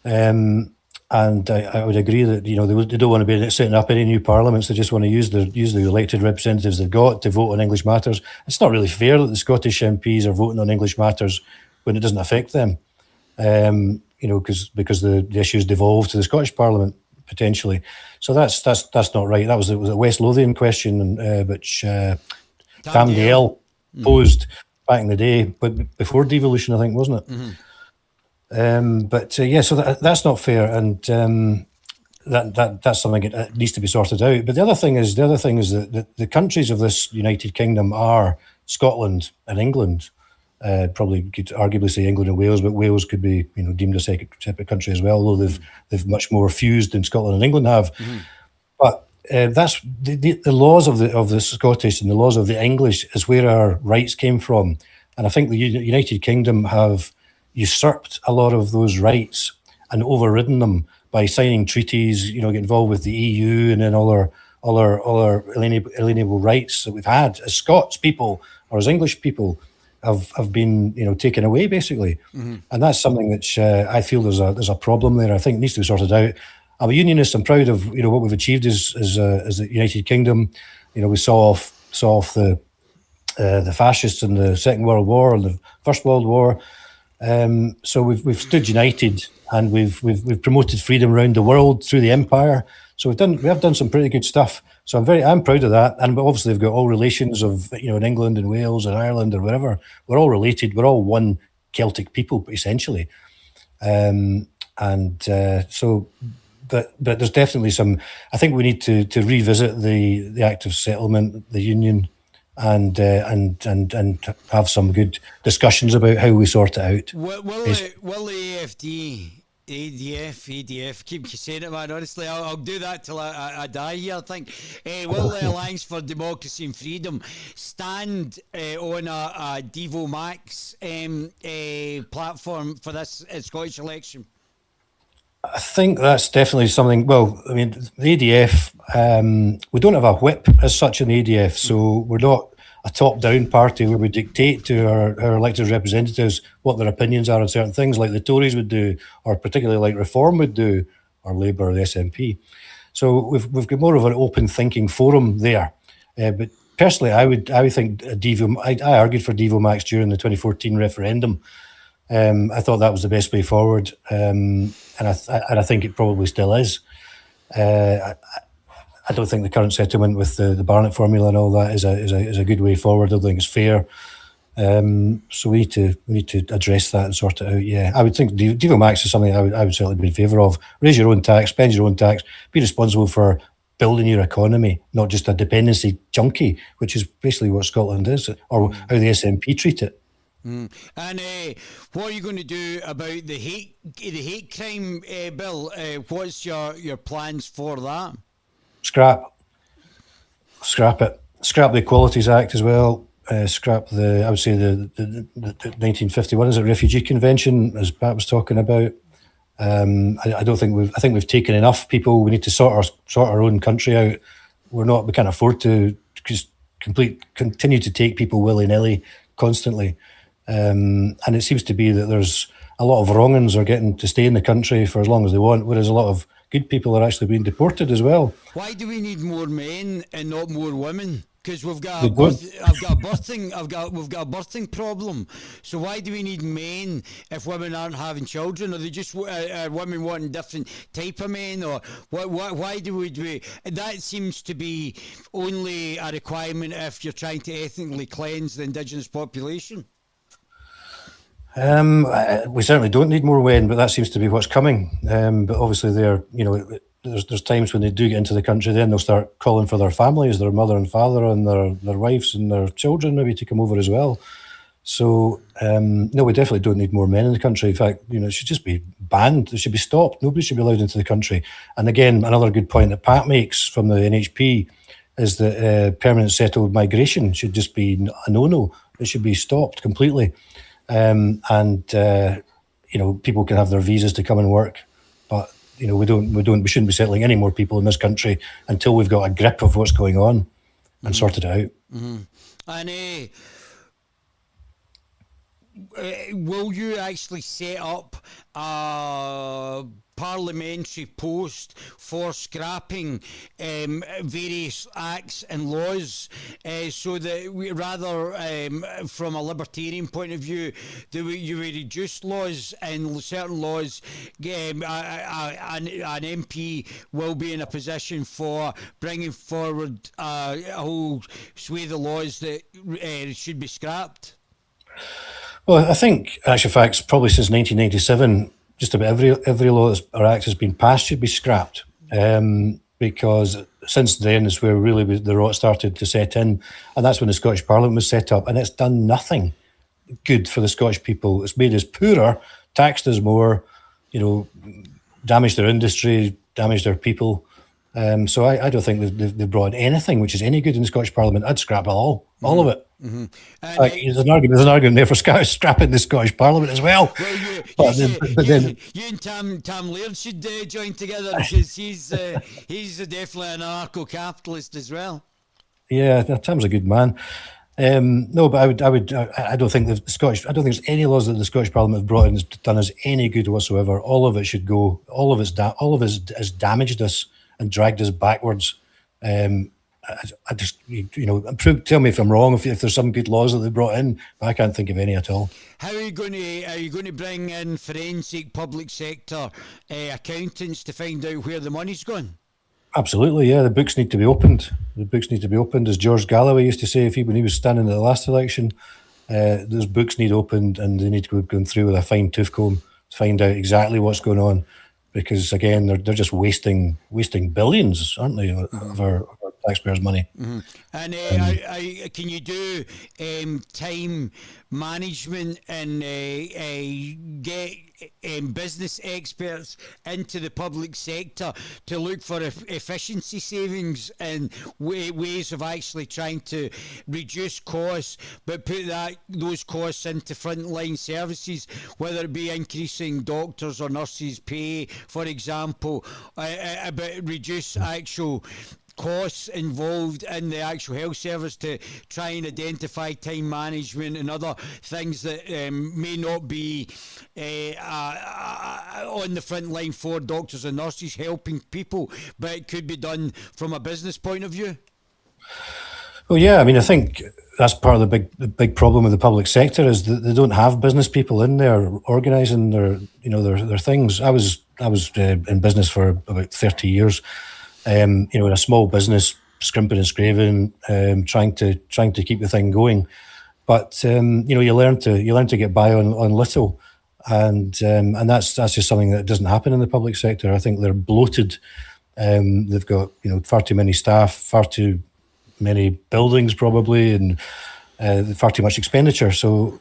and I would agree that they don't want to be setting up any new parliaments. They just want to use the elected representatives they've got to vote on English matters. It's not really fair that the Scottish MPs are voting on English matters when it doesn't affect them. Because the issues devolve to the Scottish Parliament potentially. So that's not right. That was a West Lothian question, which Tam Dael posed back in the day, but before devolution, I think, wasn't it? So that's not fair, and that's something that needs to be sorted out. But the other thing is that the countries of this United Kingdom are Scotland and England. Probably could arguably say England and Wales, but Wales could be deemed a separate country as well, although they've much more fused than Scotland and England have. But that's the laws of the Scottish and the laws of the English is where our rights came from, and I think the United Kingdom have usurped a lot of those rights and overridden them by signing treaties. Get involved with the EU and then all our alienable rights that we've had as Scots people or as English people have been taken away basically, and that's something which I feel there's a problem there. I think it needs to be sorted out. I'm a unionist. I'm proud of what we've achieved as the United Kingdom. We saw off the fascists in the Second World War and the First World War. So we've stood united, and we've promoted freedom around the world through the empire. So we have done some pretty good stuff. So I'm proud of that. And obviously they've got all relations of in England and Wales and Ireland or wherever. We're all related. We're all one Celtic people essentially. But there's definitely some. I think we need to revisit the Act of Settlement, the Union, and have some good discussions about how we sort it out. Will the AFD, ADF, keep saying it, man. Honestly, I'll do that till I die here. I think. Will the Alliance for Democracy and Freedom stand on a Devo Max platform for this Scottish election? I think that's definitely something. Well, I mean, the ADF, we don't have a whip as such in the ADF, so we're not a top-down party where we dictate to our elected representatives what their opinions are on certain things, like the Tories would do, or particularly like Reform would do, or Labour or the SNP. So we've got more of an open-thinking forum there. But personally, I think I argued for Devo Max during the 2014 referendum. I thought that was the best way forward, and I think it probably still is. I don't think the current settlement with the Barnett formula and all that is a good way forward. I don't think it's fair. So we need to address that and sort it out. Yeah, I would think Devo Max is something I would certainly be in favour of. Raise your own tax, spend your own tax, be responsible for building your economy, not just a dependency junkie, which is basically what Scotland is, or how the SNP treat it. And what are you going to do about the hate crime bill? What's your plans for that? Scrap it. Scrap the Equalities Act as well. Scrap I would say the 1951 is it Refugee Convention, as Pat was talking about. I don't think I think we've taken enough people. We need to sort our own country out. We can't afford to just continue to take people willy-nilly constantly. And it seems to be that there's a lot of wrong-uns are getting to stay in the country for as long as they want, whereas a lot of good people are actually being deported as well. Why do we need more men and not more women? Because we've got a birthing problem. So why do we need men if women aren't having children? Are they just women wanting different type of men, or why do we do it? That seems to be only a requirement if you're trying to ethnically cleanse the indigenous population. We certainly don't need more men, but that seems to be what's coming. But obviously, there's times when they do get into the country, then they'll start calling for their families, their mother and father, and their wives and their children maybe to come over as well. So no, we definitely don't need more men in the country. In fact, it should just be banned. It should be stopped. Nobody should be allowed into the country. And again, another good point that Pat makes from the NHP is that permanent settled migration should just be a no-no. It should be stopped completely. And people can have their visas to come and work, but we shouldn't be settling any more people in this country until we've got a grip of what's going on and sorted it out. And will you actually set up a parliamentary post for scrapping various acts and laws, so that from a libertarian point of view, you would reduce laws, and certain laws, an MP will be in a position for bringing forward a whole swathe of laws that should be scrapped? Well, I think, actual facts, probably since 1997, just about every law or act has been passed should be scrapped, because since then is where really the rot started to set in, and that's when the Scottish Parliament was set up, and it's done nothing good for the Scottish people. It's made us poorer, taxed us more, damaged their industry, damaged their people. So I don't think they've brought anything which is any good in the Scottish Parliament. I'd scrap it all of it. Mm-hmm. There's an argument there for scrapping the Scottish Parliament as well. Well, you and Tam Laird should join together, because he's definitely an anarcho-capitalist as well. Yeah, Tam's a good man. No, but I don't think I don't think there's any laws that the Scottish Parliament have brought in has done us any good whatsoever. All of it should go. All of it has damaged us and dragged us backwards. I just, tell me if I'm wrong, if there's some good laws that they brought in, but I can't think of any at all. How are you going to bring in forensic public sector accountants to find out where the money's gone? Absolutely, yeah. The books need to be opened. As George Galloway used to say, when he was standing at the last election, those books need opened, and they need to go through with a fine tooth comb to find out exactly what's going on. Because again, they're just wasting billions, aren't they, of our taxpayers' money? Mm-hmm. And can you do time management and get business experts into the public sector to look for efficiency savings and ways of actually trying to reduce costs, but put those costs into frontline services, whether it be increasing doctors or nurses' pay, for example, but reduce actual costs involved in the actual health service to try and identify time management and other things that may not be on the front line for doctors and nurses helping people, but it could be done from a business point of view. Well, yeah, I think that's part of the big problem with the public sector is that they don't have business people in there organising their things. I was in business for about 30 years. In a small business, scrimping and scraping, trying to keep the thing going, but you learn to get by on little, and that's just something that doesn't happen in the public sector. I think they're bloated. They've got far too many staff, far too many buildings probably, and far too much expenditure. So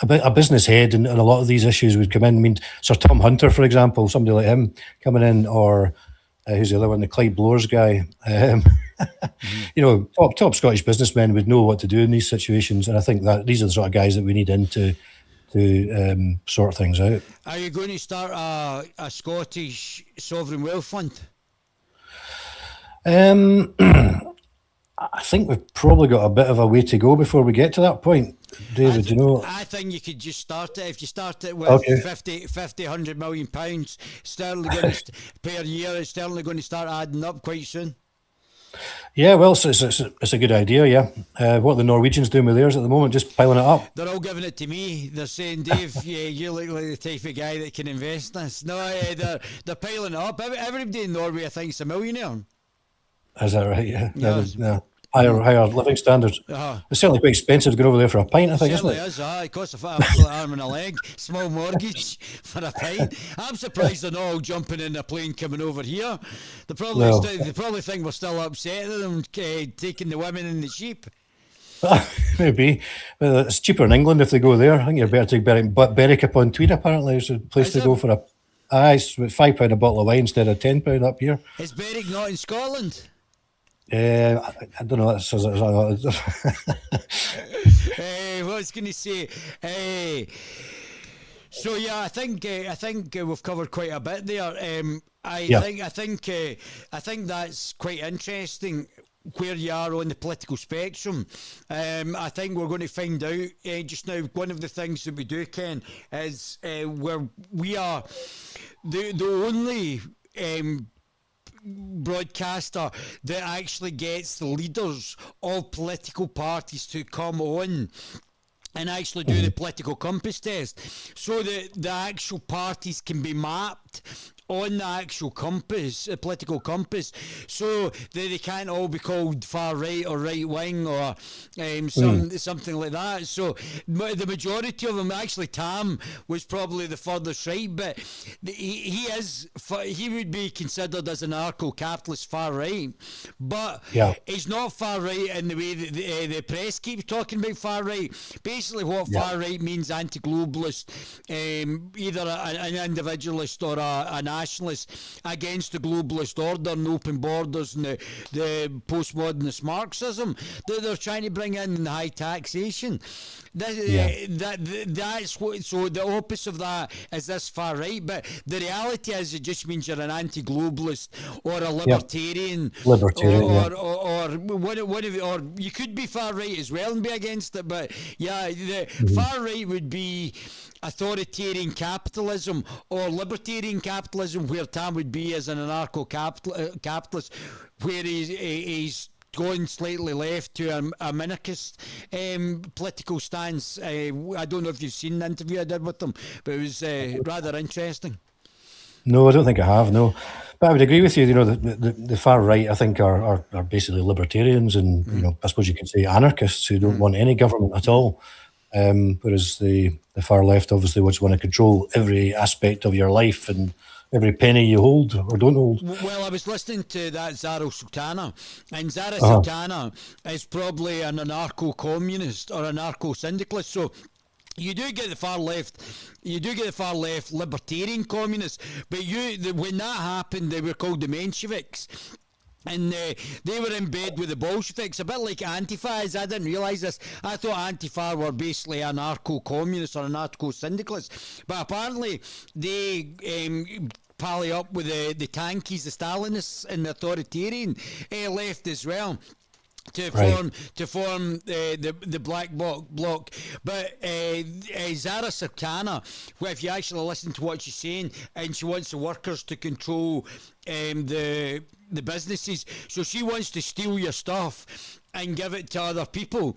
a business head and a lot of these issues would come in. Sir Tom Hunter, for example, somebody like him coming in, or who's the other one, the Clyde Blowers guy. Top Scottish businessmen would know what to do in these situations, and I think that these are the sort of guys that we need in to sort things out. Are you going to start a Scottish sovereign wealth fund? I think we've probably got a bit of a way to go before we get to that point, David. I think you could just start it. If you start it with 50, 100 million pounds sterling per year, it's certainly going to start adding up quite soon. Yeah, well, it's a good idea, yeah. What are the Norwegians doing with theirs at the moment? Just piling it up? They're all giving it to me. They're saying, Dave, yeah, you look like the type of guy that can invest in this. No, they're piling it up. Everybody in Norway, I think, is a millionaire. Is that right? Yeah. Yes. No. Higher living standards. It's certainly quite expensive to go over there for a pint, I think, isn't it? It costs an arm and a leg. Small mortgage for a pint. I'm surprised they're not all jumping in a plane coming over here. They probably think we're still upset at them taking the women and the sheep. Maybe. Well, it's cheaper in England if they go there. I think you're better to Berwick upon Tweed, apparently, is a place Is to it? go for a. It's £5 a bottle of wine instead of £10 up here. Is Berwick not in Scotland? I don't know. What What was going to say? So yeah, I think we've covered quite a bit there. I think that's quite interesting where you are on the political spectrum. I think we're going to find out just now. One of the things that we do, Ken, is where we are the only broadcaster that actually gets the leaders of political parties to come on and actually do the political compass test, so that the actual parties can be mapped on the actual compass, political compass, so that they can't all be called far right or right wing or something like that. So the majority of them, actually, Tam was probably the furthest right, but he would be considered as an anarcho-capitalist far right, but he's not far right in the way that the press keeps talking about far right. Basically, what far right means, anti-globalist, either an individualist or a nationalist against the globalist order and open borders and the postmodernist Marxism that they're trying to bring in high taxation. That's what. So the opposite of that is this far right, but the reality is it just means you're an anti-globalist or a libertarian, or you could be far right as well and be against it. But the far right would be authoritarian capitalism or libertarian capitalism, where Tam would be as an anarcho-capitalist, where he's going slightly left to a minarchist political stance. I don't know if you've seen the interview I did with him, but it was rather interesting. No, I don't think I have, no. But I would agree with you, the far right, I think, are basically libertarians and, I suppose you could say anarchists who don't want any government at all. Whereas the far left obviously want to control every aspect of your life and every penny you hold or don't hold. Well, I was listening to that Zara Sultana, and Zara Sultana is probably an anarcho-communist or anarcho-syndicalist. So you do get the far left libertarian communists, but when that happened, they were called the Mensheviks. And they were in bed with the Bolsheviks, a bit like Antifa is. I didn't realise this. I thought Antifa were basically anarcho-communists or anarcho-syndicalists. But apparently they pally up with the tankies, the Stalinists and the authoritarian left as well, to form the black bloc. But Zara Sultana, if you actually listen to what she's saying, and she wants the workers to control the businesses, so she wants to steal your stuff and give it to other people.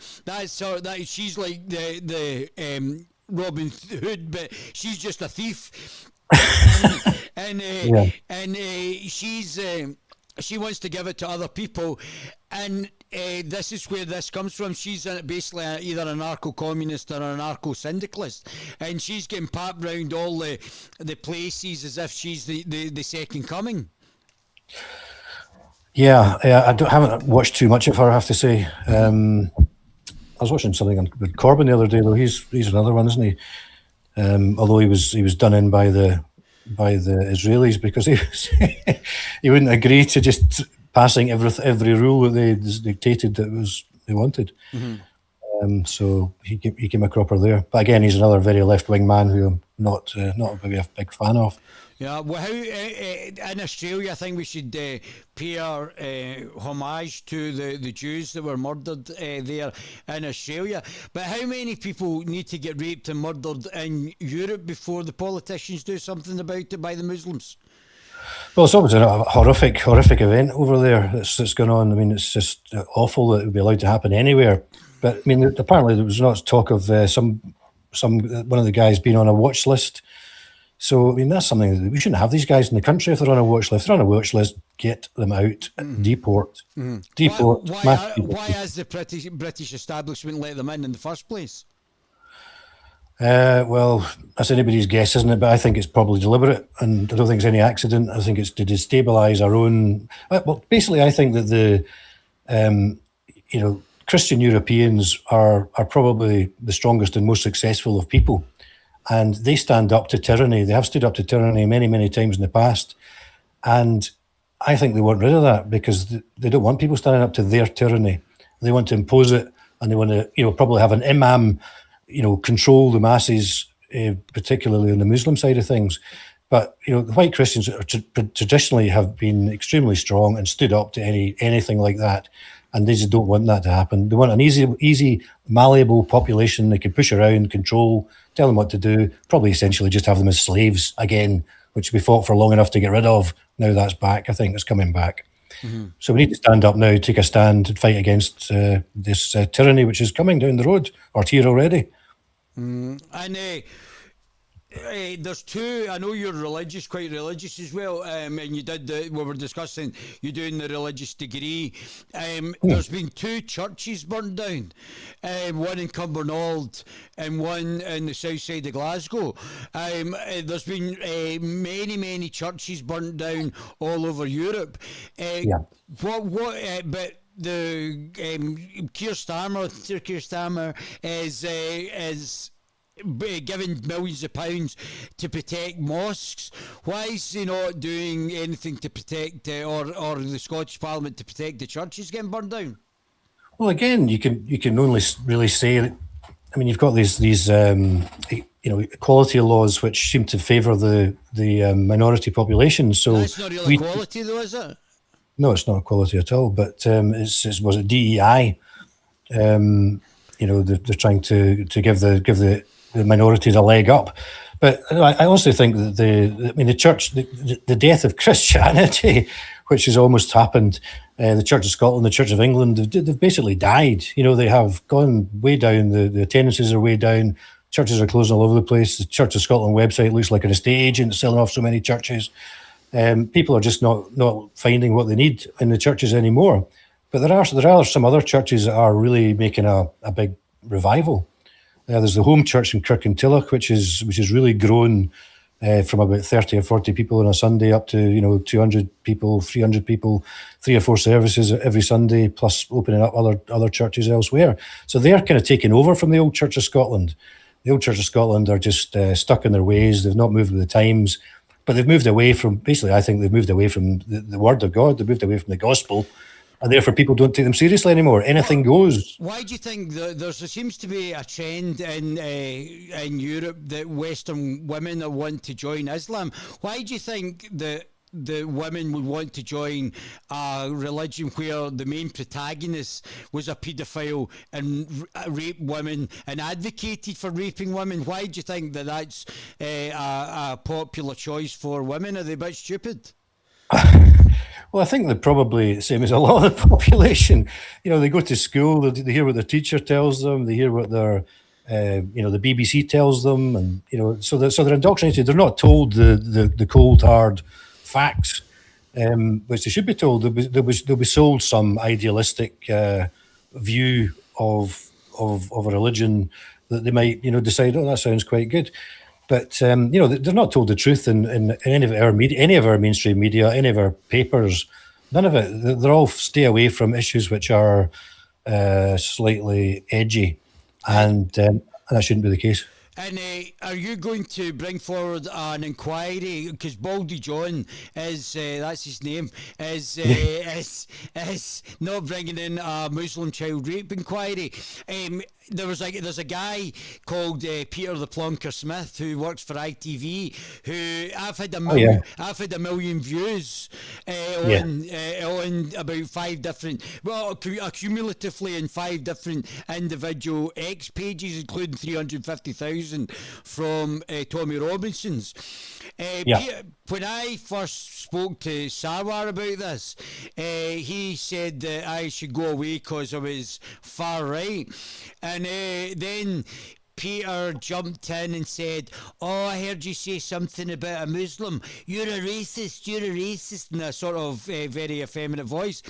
She's like the Robin Hood, but she's just a thief. She wants to give it to other people, and this is where this comes from. She's basically either an anarcho-communist or an anarcho-syndicalist, and she's getting papped round all the places as if she's the second coming. I haven't watched too much of her, I have to say. I was watching something with Corbyn the other day, though. He's another one, isn't he? Although he was done in by the Israelis because he wouldn't agree to just passing every rule that they dictated that they wanted. So he came a cropper there. But again, he's another very left-wing man who I'm not maybe a big fan of. Yeah, well, how in Australia, I think we should pay our homage to the Jews that were murdered there in Australia. But how many people need to get raped and murdered in Europe before the politicians do something about it by the Muslims? Well, it's obviously a horrific event over there that's going on. I mean, it's just awful that it would be allowed to happen anywhere. But I mean, apparently there was not talk of one of the guys being on a watch list. So, I mean, that's something that we shouldn't have these guys in the country if they're on a watch list. If they're on a watch list, get them out, deport. Deport. Why has the British establishment let them in the first place? Well, that's anybody's guess, isn't it? But I think it's probably deliberate, and I don't think it's any accident. I think it's to destabilise our own. Well, basically, I think that Christian Europeans are probably the strongest and most successful of people, and they stand up to tyranny. They have stood up to tyranny many, many times in the past, and I think they want rid of that because they don't want people standing up to their tyranny. They want to impose it, and they want to, probably have an imam, control the masses, particularly on the Muslim side of things. But the white Christians traditionally have been extremely strong and stood up to anything like that, and they just don't want that to happen. They want an easy, malleable population they can push around, control, tell them what to do. Probably essentially just have them as slaves again, which we fought for long enough to get rid of. Now that's back. I think it's coming back. Mm-hmm. So we need to stand up now, take a stand, and fight against this tyranny which is coming down the road, or it's here already. And there's two. I know you're religious, quite religious as well, and you did we were discussing you doing the religious degree. There's been two churches burned down, one in Cumbernauld and one in the south side of Glasgow. There's been many churches burnt down all over Europe. But the Keir Starmer is giving millions of pounds to protect mosques. Why is he not doing anything to protect, or the Scottish Parliament to protect the churches getting burned down? Well, again, you can only really say that. I mean, you've got these equality laws which seem to favour the minority population. So that's not really equality, though, is it? No, it's not equality at all. But was it DEI? They're trying to give the minorities a leg up. But I also think that the church, the death of Christianity, which has almost happened, the Church of Scotland, the Church of England, they've basically died. They have gone way down. The attendances are way down. Churches are closing all over the place. The Church of Scotland website looks like an estate agent selling off so many churches. People are just not finding what they need in the churches anymore. But there are some other churches that are really making a big revival. There's the Home Church in Kirkintilloch, which is really grown from about 30 or 40 people on a Sunday up to 200 people, 300 people, 3 or 4 services every Sunday, plus opening up other churches elsewhere. So they're kind of taking over from the old Church of Scotland. The old Church of Scotland are just stuck in their ways. They've not moved with the times, but they've moved away from. Basically, I think they've moved away from the Word of God. They've moved away from the gospel. And therefore, people don't take them seriously anymore. Anything goes. Why do you think there seems to be a trend in Europe that Western women want to join Islam? Why do you think that the women would want to join a religion where the main protagonist was a paedophile and raped women and advocated for raping women? Why do you think that's a popular choice for women? Are they a bit stupid? Well, I think they're probably the same as a lot of the population. They go to school, they hear what their teacher tells them, they hear what their, the BBC tells them, and so they're indoctrinated. They're not told the cold hard facts, which they should be told. They'll be sold some idealistic view of a religion that they might decide, oh, that sounds quite good. But they're not told the truth in any of our media, any of our mainstream media, any of our papers. None of it. They're all stay away from issues which are slightly edgy, and that shouldn't be the case. And are you going to bring forward an inquiry? Because Baldy John is that's his name is not bringing in a Muslim child rape inquiry. There's a guy called Peter the Plonker Smith who works for ITV. Who I've had a million views on about 5 different, cumulatively in 5 different individual X pages, including 350,000 from Tommy Robinson's. When I first spoke to Sarwar about this, he said that I should go away because I was far right, and then Peter jumped in and said, "Oh, I heard you say something about a Muslim. You're a racist. You're a racist," in a sort of very effeminate voice.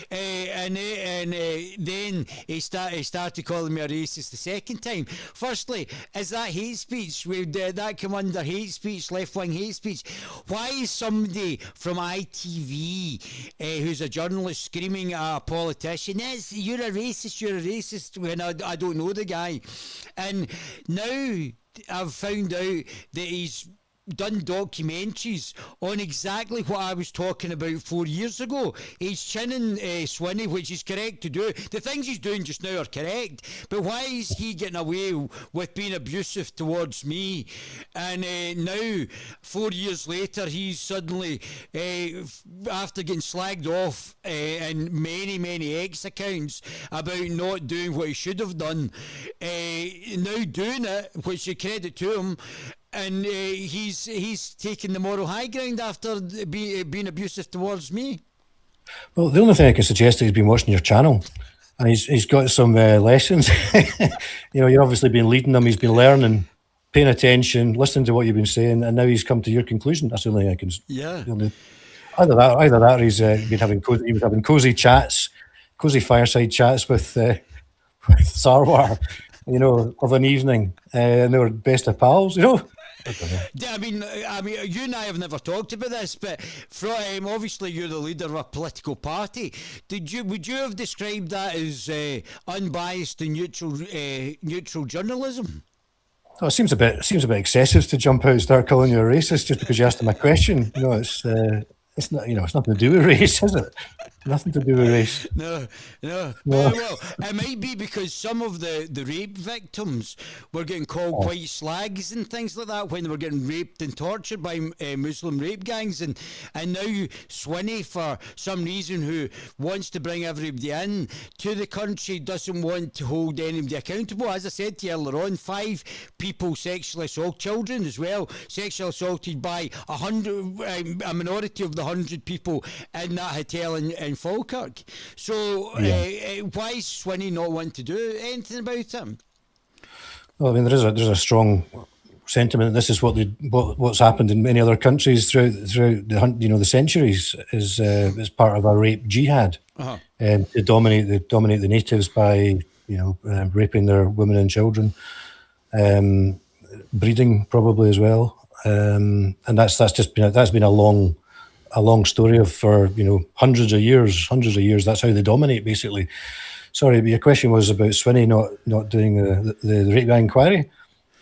And then he started calling me a racist the second time. Firstly, is that hate speech? Would that come under hate speech, left-wing hate speech? Why is somebody from ITV, who's a journalist, screaming at a politician, "You're a racist, you're a racist," when I don't know the guy? And now I've found out that he's done documentaries on exactly what I was talking about 4 years ago. He's chinning Swinney, which is correct to do. The things he's doing just now are correct, but why is he getting away with being abusive towards me? And now, 4 years later, he's suddenly, after getting slagged off in many X accounts about not doing what he should have done, now doing it, which you credit to him. And he's taken the moral high ground after being abusive towards me. Well, the only thing I can suggest is he's been watching your channel, and he's got some lessons. You've obviously been leading him. He's been learning, paying attention, listening to what you've been saying, and now he's come to your conclusion. That's the only thing I can. Yeah. Either that, or he's been having cozy chats, cozy fireside chats with Sarwar, of an evening, and they were best of pals, I mean, you and I have never talked about this, but obviously you're the leader of a political party. Would you have described that as unbiased and neutral journalism? Oh, it seems a bit excessive to jump out and start calling you a racist just because you asked him a question. It's not, it's nothing to do with race, is it? Nothing to do with race. No. Well, it might be because some of the rape victims were getting called white slags and things like that when they were getting raped and tortured by Muslim rape gangs, and now Swinney, for some reason, who wants to bring everybody in to the country, doesn't want to hold anybody accountable. As I said to you earlier on, 5 people sexually assaulted, children as well, sexually assaulted by a minority of the 100 people in that hotel in Falkirk. So why is Swinney not want to do anything about him? Well, I mean, there's a strong sentiment. This is what's happened in many other countries throughout the centuries is part of a rape jihad, to dominate the natives by raping their women and children, breeding probably as well, and that's been a long story for hundreds of years. That's how they dominate, basically. Sorry, but your question was about Swinney not doing the rape inquiry.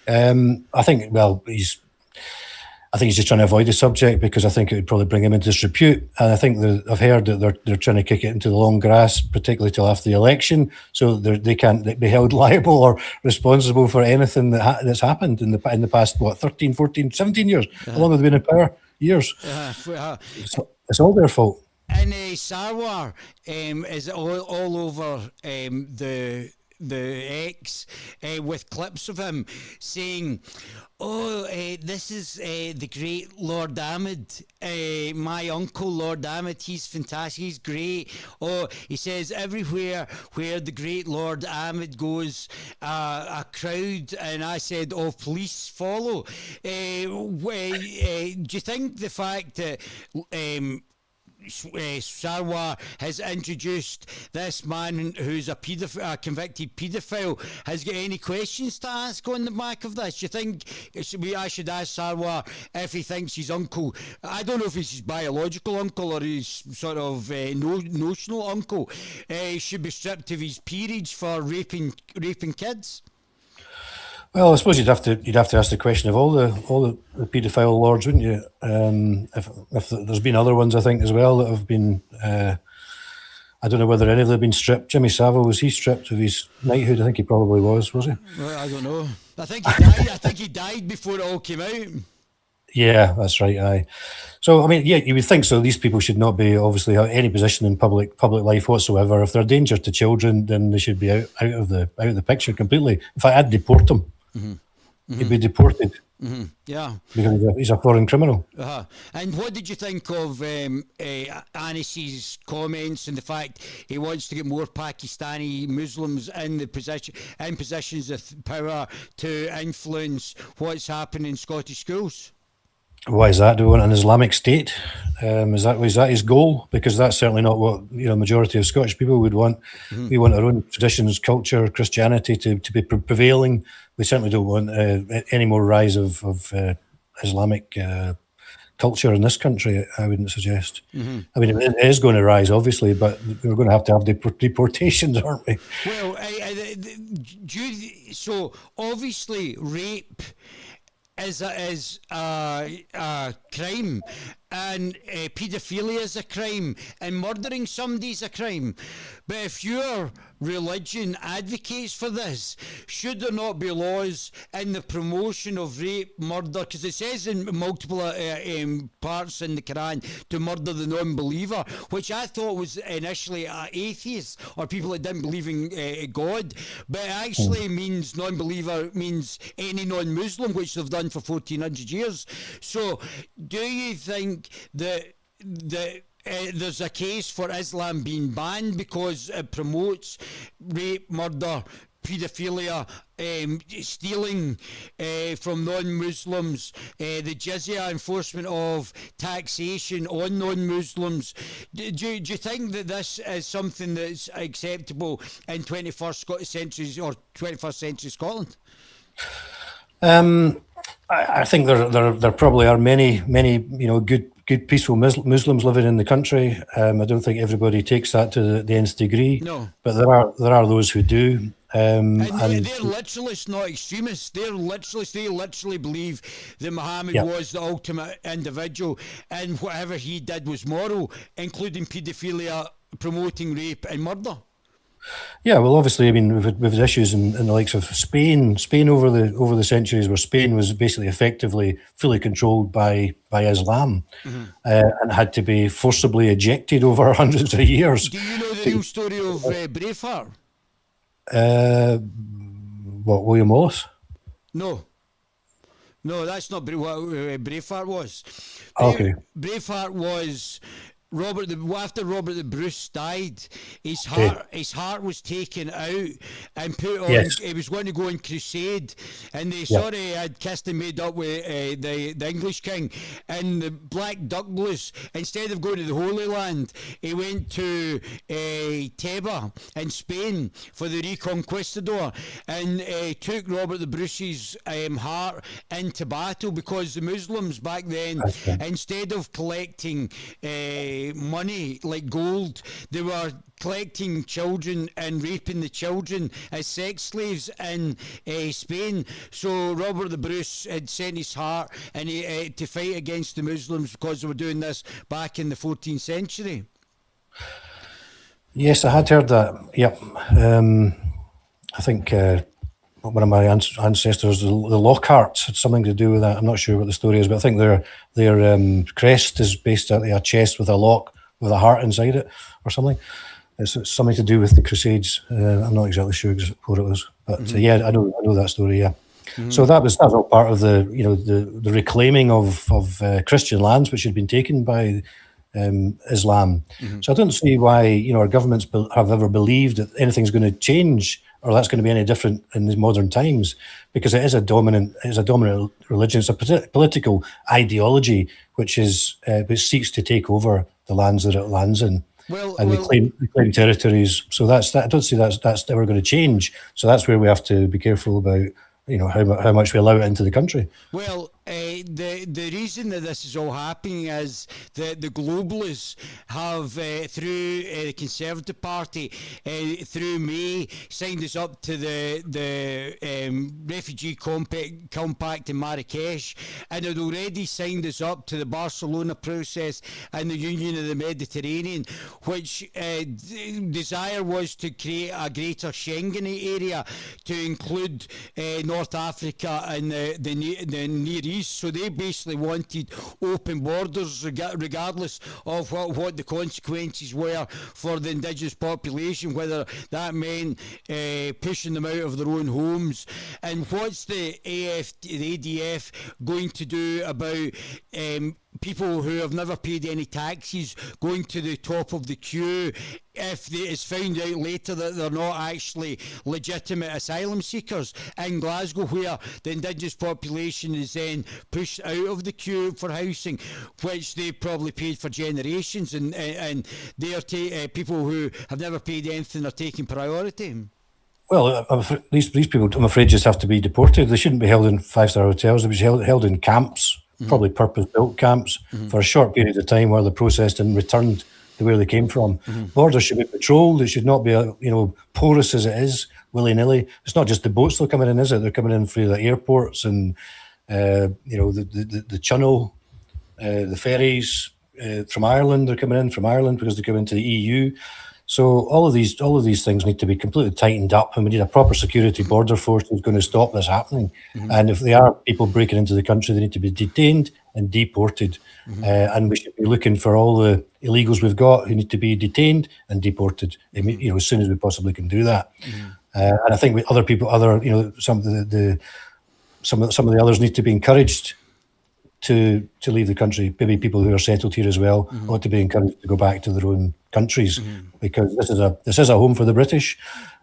I think he's just trying to avoid the subject because I think it would probably bring him into disrepute. And I think I've heard that they're trying to kick it into the long grass, particularly till after the election, so they can't be held liable or responsible for anything that's happened in the past 13, 14, 17 years. How long have they been in power? Years. It's all their fault. And Sarwar is all over the X with clips of him saying, this is the great Lord Ahmed, my uncle Lord Ahmed, he's fantastic, he's great. He says everywhere where the great Lord Ahmed goes, a crowd, and I said, police follow. Do you think the fact that Sarwar has introduced this man who's a convicted paedophile has got any questions to ask on the back of this? Do you think I should ask Sarwar if he thinks his uncle, I don't know if it's his biological uncle or his sort of notional uncle, should be stripped of his peerage for raping kids? Well, I suppose you'd have to ask the question of all the paedophile lords, wouldn't you? If there's been other ones, I think, as well, that have been. I don't know whether any of them have been stripped. Jimmy Savile, was he stripped of his knighthood? I think he probably was he? Well, I don't know. I think he died. I think he died before it all came out. Yeah, that's right. Aye. So I mean, yeah, you would think so. These people should not be obviously have any position in public life whatsoever. If they're a danger to children, then they should be out of the picture completely. In fact, I'd deport them. Mm-hmm. Mm-hmm. He'd be deported. Yeah. because he's a foreign criminal. And what did you think of Anis's comments and the fact he wants to get more Pakistani Muslims in the positions of power to influence what's happening in Scottish schools? Why is that? Do we want an Islamic state? Is that his goal? Because that's certainly not what majority of Scottish people would want. We want our own traditions, culture, Christianity to be prevailing. We certainly don't want any more rise of Islamic culture in this country. I wouldn't suggest. I mean, it is going to rise, obviously, but we're going to have deportations, aren't we? Well, so obviously rape is a crime, and paedophilia is a crime, and murdering somebody is a crime. But if your religion advocates for this, should there not be laws in the promotion of rape, murder? Because it says in multiple parts in the Quran to murder the non-believer, which I thought was initially atheists or people that didn't believe in God, but it actually means non-believer means any non-Muslim, which they've done for 1400 years. So do you think that there's a case for Islam being banned because it promotes rape, murder, paedophilia, stealing from non-Muslims, the jizya, enforcement of taxation on non-Muslims? Do you think that this is something that's acceptable in 21st century or 21st century Scotland? I think there probably are many good peaceful Muslims living in the country. I don't think everybody takes that to the nth degree. No, but there are those who do. and they're literalists, not extremists. They're literalists. They literally believe that Muhammad was the ultimate individual, and whatever he did was moral, including paedophilia, promoting rape and murder. Yeah, well, obviously, I mean, we've had issues in the likes of Spain over the centuries, where Spain was basically effectively fully controlled by Islam, and had to be forcibly ejected over hundreds of years. Do you know the real story of Braveheart? What, William Wallace? No, that's not what Braveheart was. Okay. Braveheart was after Robert the Bruce died, his heart was taken out and put on. Yes. He was going to go on crusade, and they sort of had kissed and made up with the English king. And the Black Douglas, instead of going to the Holy Land, he went to Teba in Spain for the Reconquistador, and took Robert the Bruce's heart into battle, because the Muslims back then, instead of collecting money like gold, they were collecting children and raping the children as sex slaves in Spain. So Robert the Bruce had sent his heart and to fight against the Muslims because they were doing this back in the 14th century. Yes, I had heard that. Yep. I think one of my ancestors, the Lockharts, had something to do with that. I'm not sure what the story is, but I think their crest is basically a chest with a lock with a heart inside it, or something. It's something to do with the Crusades. I'm not exactly sure what it was, but I know that story. Yeah. So that was all part of the reclaiming of Christian lands which had been taken by Islam. So I don't see why our governments have ever believed that anything's going to change or that's going to be any different in the modern times, because it is a dominant religion. It's a political ideology which seeks to take over the lands that it lands in. They claim territories. So I don't see that's ever going to change. So that's where we have to be careful about how much we allow it into the country. Well, the reason that this is all happening is that the globalists have, through the Conservative Party, through May, signed us up to the refugee compact in Marrakesh, and had already signed us up to the Barcelona process and the Union of the Mediterranean, which desire was to create a greater Schengen area to include North Africa and the Near refugees. So they basically wanted open borders regardless of what the consequences were for the indigenous population, whether that meant pushing them out of their own homes. And what's the ADF going to do about people who have never paid any taxes going to the top of the queue if it's found out later that they're not actually legitimate asylum seekers in Glasgow, where the indigenous population is then pushed out of the queue for housing, which they probably paid for generations, and they're people who have never paid anything are taking priority. Well, these people, I'm afraid, just have to be deported. They shouldn't be held in five-star hotels. They should be held in camps, probably purpose-built camps, for a short period of time while they're processed and returned to where they came from. Borders should be patrolled. It should not be, porous as it is, willy-nilly. It's not just the boats that are coming in, is it? They're coming in through the airports and, the channel, the ferries from Ireland. They're coming in from Ireland because they come into the EU. So all of these things need to be completely tightened up, and we need a proper security border force who's going to stop this happening. And if there are people breaking into the country, they need to be detained and deported. And we should be looking for all the illegals we've got who need to be detained and deported, as soon as we possibly can do that. And I think some of the others need to be encouraged to leave the country. Maybe people who are settled here as well ought to be encouraged to go back to their own countries, because this is a home for the British,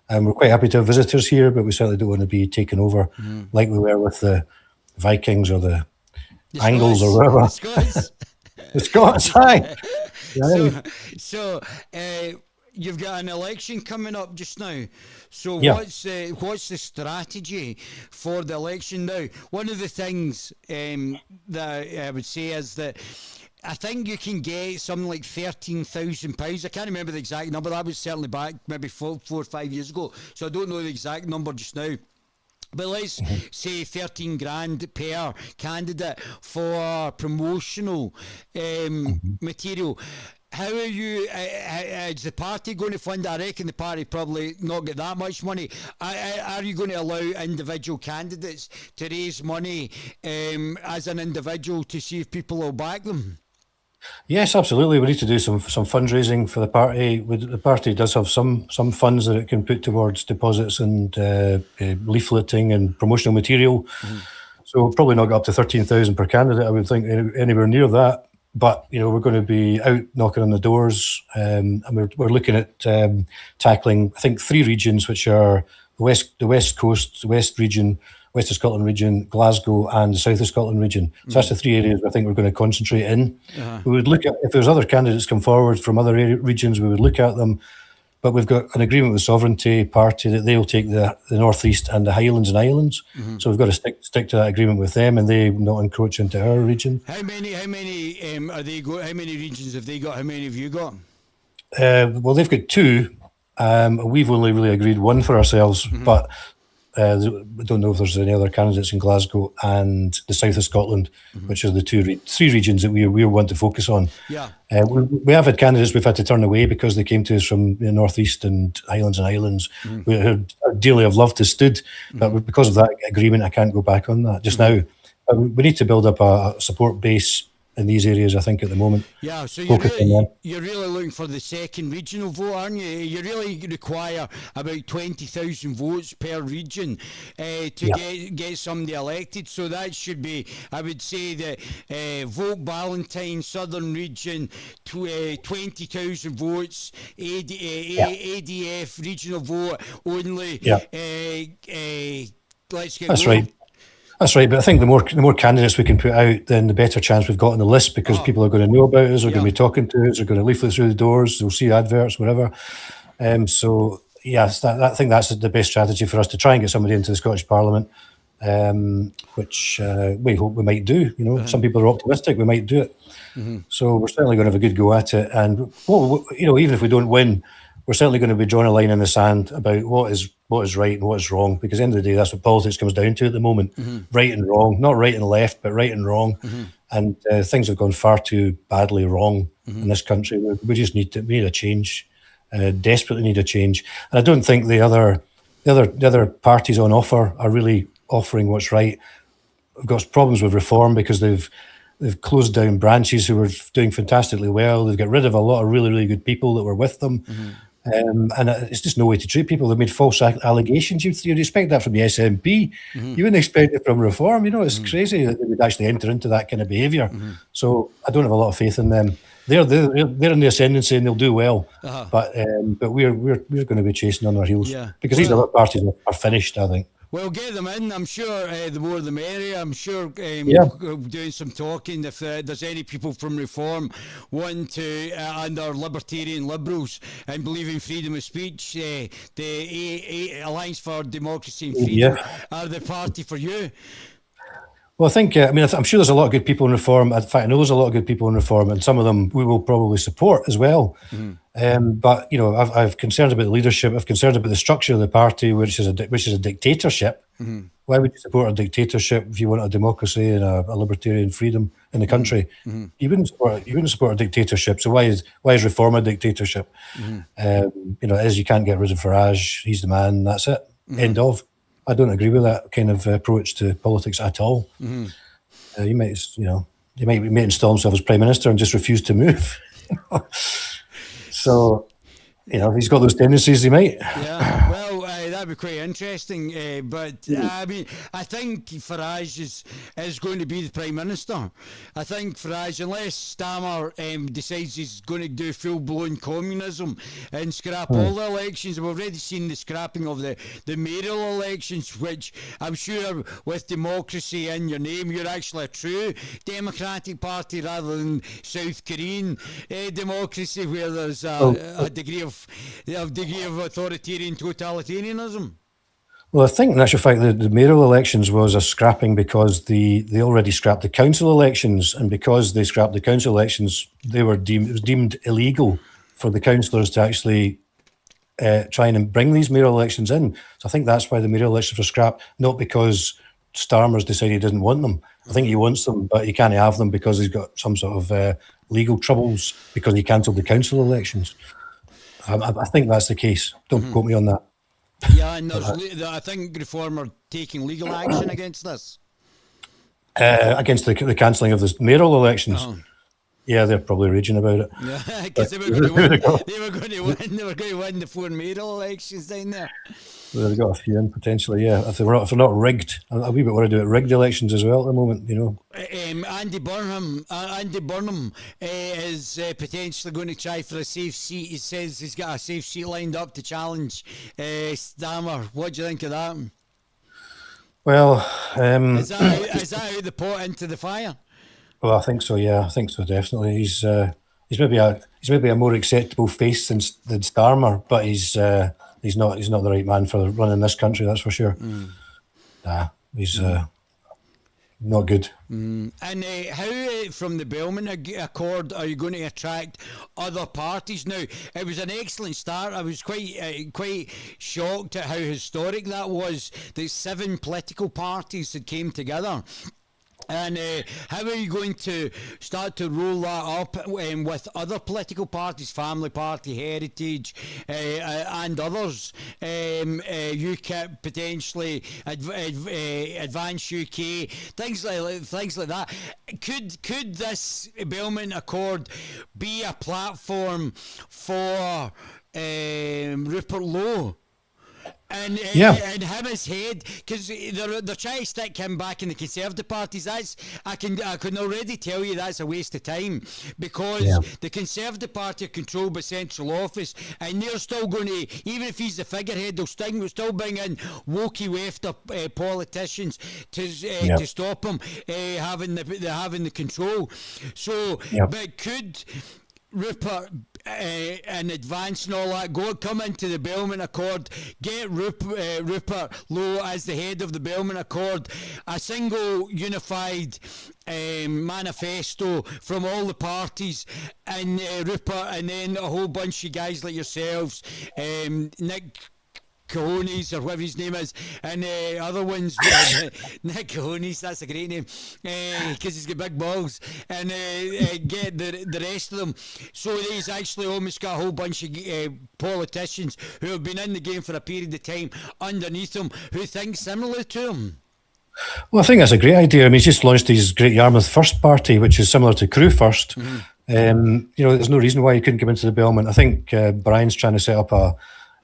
and we're quite happy to have visitors here, but we certainly don't want to be taken over like we were with the Vikings or the Angles or whatever. The Scots, aye. So you've got an election coming up just now. So what's the strategy for the election now? One of the things that I would say is that I think you can get something like £13,000. I can't remember the exact number. That was certainly back maybe 4 or 5 years ago. So I don't know the exact number just now. But let's say 13 grand per candidate for promotional material. How are you, is the party going to fund? I reckon the party probably not get that much money. Are you going to allow individual candidates to raise money as an individual to see if people will back them? Yes, absolutely. We need to do some fundraising for the party. The party does have some funds that it can put towards deposits and leafleting and promotional material. So we'll probably not get up to 13,000 per candidate, I would think, anywhere near that. But we're going to be out knocking on the doors, and we're looking at tackling, I think, 3 regions, which are the West Coast, the West region, West of Scotland region, Glasgow, and the South of Scotland region. So that's the 3 areas I think we're going to concentrate in. We would look at, if there's other candidates come forward from other regions, we would look at them. But we've got an agreement with Sovereignty Party that they will take the North East and the Highlands and Islands. So we've got to stick to that agreement with them, and they not encroach into our region. How many are they How many regions have they got? How many have you got? Well, they've got 2. We've only really agreed 1 for ourselves, but we don't know if there's any other candidates in Glasgow and the South of Scotland, which are the 3 regions that we want to focus on. We have had candidates we've had to turn away because they came to us from the North East and Highlands and Islands. We dearly have loved to stood, but because of that agreement, I can't go back on that just now. We need to build up a support base in these areas, I think, at the moment. Yeah, so you're really looking for the second regional vote, aren't you? You really require about 20,000 votes per region to get somebody elected. So that should be, I would say, the Vote Ballantine Southern Region, 20,000 votes, ADF regional vote only. Let's get That's going. right. That's right, but I think the more candidates we can put out, then the better chance we've got on the list, because people are going to know about us, they're going to be talking to us, they're going to leaflet through the doors, they'll see adverts, whatever. So yes, I think that's the best strategy for us, to try and get somebody into the Scottish Parliament, which we hope we might do. Some people are optimistic we might do it. So we're certainly going to have a good go at it, and even if we don't win, we're certainly going to be drawing a line in the sand about what is right and what is wrong, because at the end of the day, that's what politics comes down to at the moment. Right and wrong, not right and left, but right and wrong. And things have gone far too badly wrong in this country. We just need a change, desperately need a change. And I don't think the other parties on offer are really offering what's right. got problems with reform because they've closed down branches who were doing fantastically well. They've got rid of a lot of really, really good people that were with them. And it's just no way to treat people. They've made false allegations. You'd expect that from the SNP. You wouldn't expect it from Reform. You know, it's crazy that they would actually enter into that kind of behaviour. So I don't have a lot of faith in them. They're in the ascendancy and they'll do well. But we're going to be chasing on our heels because these other parties are finished, I think. Well, get them in. I'm sure the more the merrier. I'm sure doing some talking if there's any people from Reform wanting to, and are libertarian liberals and believe in freedom of speech, the Alliance for Democracy and Freedom are the party for you. Well, I think, I'm sure there's a lot of good people in Reform. In fact, I know there's a lot of good people in Reform, and some of them we will probably support as well. But, you know, I've concerns about the leadership. I've concerns about the structure of the party, which is a dictatorship. Why would you support a dictatorship if you want a democracy and a libertarian freedom in the country? You wouldn't support a dictatorship. So why is Reform a dictatorship? You know, it is, you can't get rid of Farage. He's the man. That's it. End of. I don't agree with that kind of approach to politics at all. You might install himself as prime minister and just refuse to move. So, you know, if he's got those tendencies, he might. Yeah, well, that'd be quite interesting. But I mean, I think Farage is going to be the prime minister. I think Farage, unless Stammer decides he's going to do full-blown communism and scrap all the elections, we've already seen the scrapping of the mayoral elections, which I'm sure with democracy in your name, you're actually a true democratic party rather than South Korean democracy, where there's a degree of authoritarian totalitarianism. Well, I think in actual fact the mayoral elections was a scrapping because they already scrapped the council elections, and because they scrapped the council elections, it was deemed illegal for the councillors to actually try and bring these mayoral elections in. So I think that's why the mayoral elections were scrapped, not because Starmer's decided he doesn't want them. I think he wants them, but he can't have them because he's got some sort of legal troubles because he cancelled the council elections. I think that's the case. Don't quote me on that. Yeah, and I think Reform are taking legal action against this. Against the cancelling of the mayoral elections. Yeah, they're probably raging about it. Yeah, because they were going to win the 4 mayoral elections down there. They've got a few in potentially, yeah. If they're not rigged, I'm a wee bit worried about rigged elections as well at the moment, you know. Andy Burnham is potentially going to try for a safe seat. He says he's got a safe seat lined up to challenge Stammer. What do you think of that? Well, is that out the pot into the fire? Well, I think so. Yeah, I think so. Definitely, he's maybe a more acceptable face than Starmer, but he's not the right man for running this country. That's for sure. Nah, he's not good. And how from the Belmont Accord are you going to attract other parties? Now, it was an excellent start. I was quite shocked at how historic that was. The 7 political parties that came together. And how are you going to start to roll that up with other political parties, Family Party, Heritage, and others? UKIP potentially, Advance UK, things like that. Could this Belmont Accord be a platform for Rupert Lowe? And him as head, because they're trying to stick him back in the Conservative parties. I can already tell you that's a waste of time, because the Conservative Party are controlled by central office, and they're still going to, even if he's the figurehead, they'll still bring in wokey wafter politicians to stop him having the control. So, but could Rupert and Advance and all that come into the Belmont Accord, get Rupert Lowe as the head of the Belmont Accord, a single unified manifesto from all the parties, and Rupert, and then a whole bunch of guys like yourselves, Nick Cojones or whatever his name is, and other ones. Nick Cojones, that's a great name, because he's got big balls, and get the rest of them. So he's actually almost got a whole bunch of politicians who have been in the game for a period of time underneath him, who think similarly to him. Well, I think that's a great idea. I mean, he's just launched his Great Yarmouth First Party, which is similar to Crew First. There's no reason why he couldn't come into the Belmont. I think Brian's trying to set up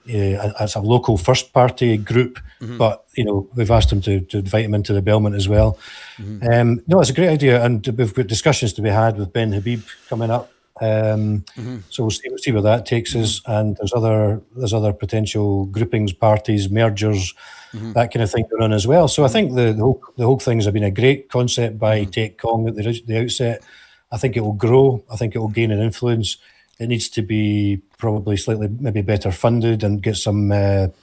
as a local First Party group, but we've asked him to invite him into the Belmont as well. No, it's a great idea, and we've got discussions to be had with Ben Habib coming up. So we'll see where that takes us, and there's other potential groupings, parties, mergers, that kind of thing going on as well. So I think the whole things have been a great concept by Take Kong at the outset. I think it will grow. I think it will gain an influence. It needs to be probably slightly maybe better funded and get some more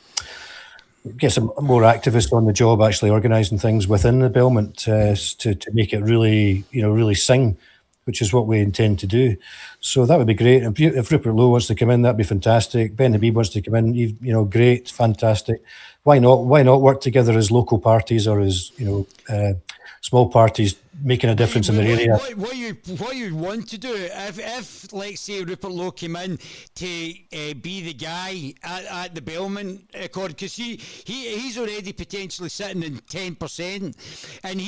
activists on the job actually organising things within the Belmont to make it really really sing, which is what we intend to do. So that would be great. If Rupert Lowe wants to come in, that'd be fantastic. Ben Habib wants to come in, great, fantastic. Why not? Why not work together as local parties or as small parties making a difference in their area? What you want to do if like say Rupert Lowe came in to be the guy at the Belmont Accord, because he's already potentially sitting in 10%, and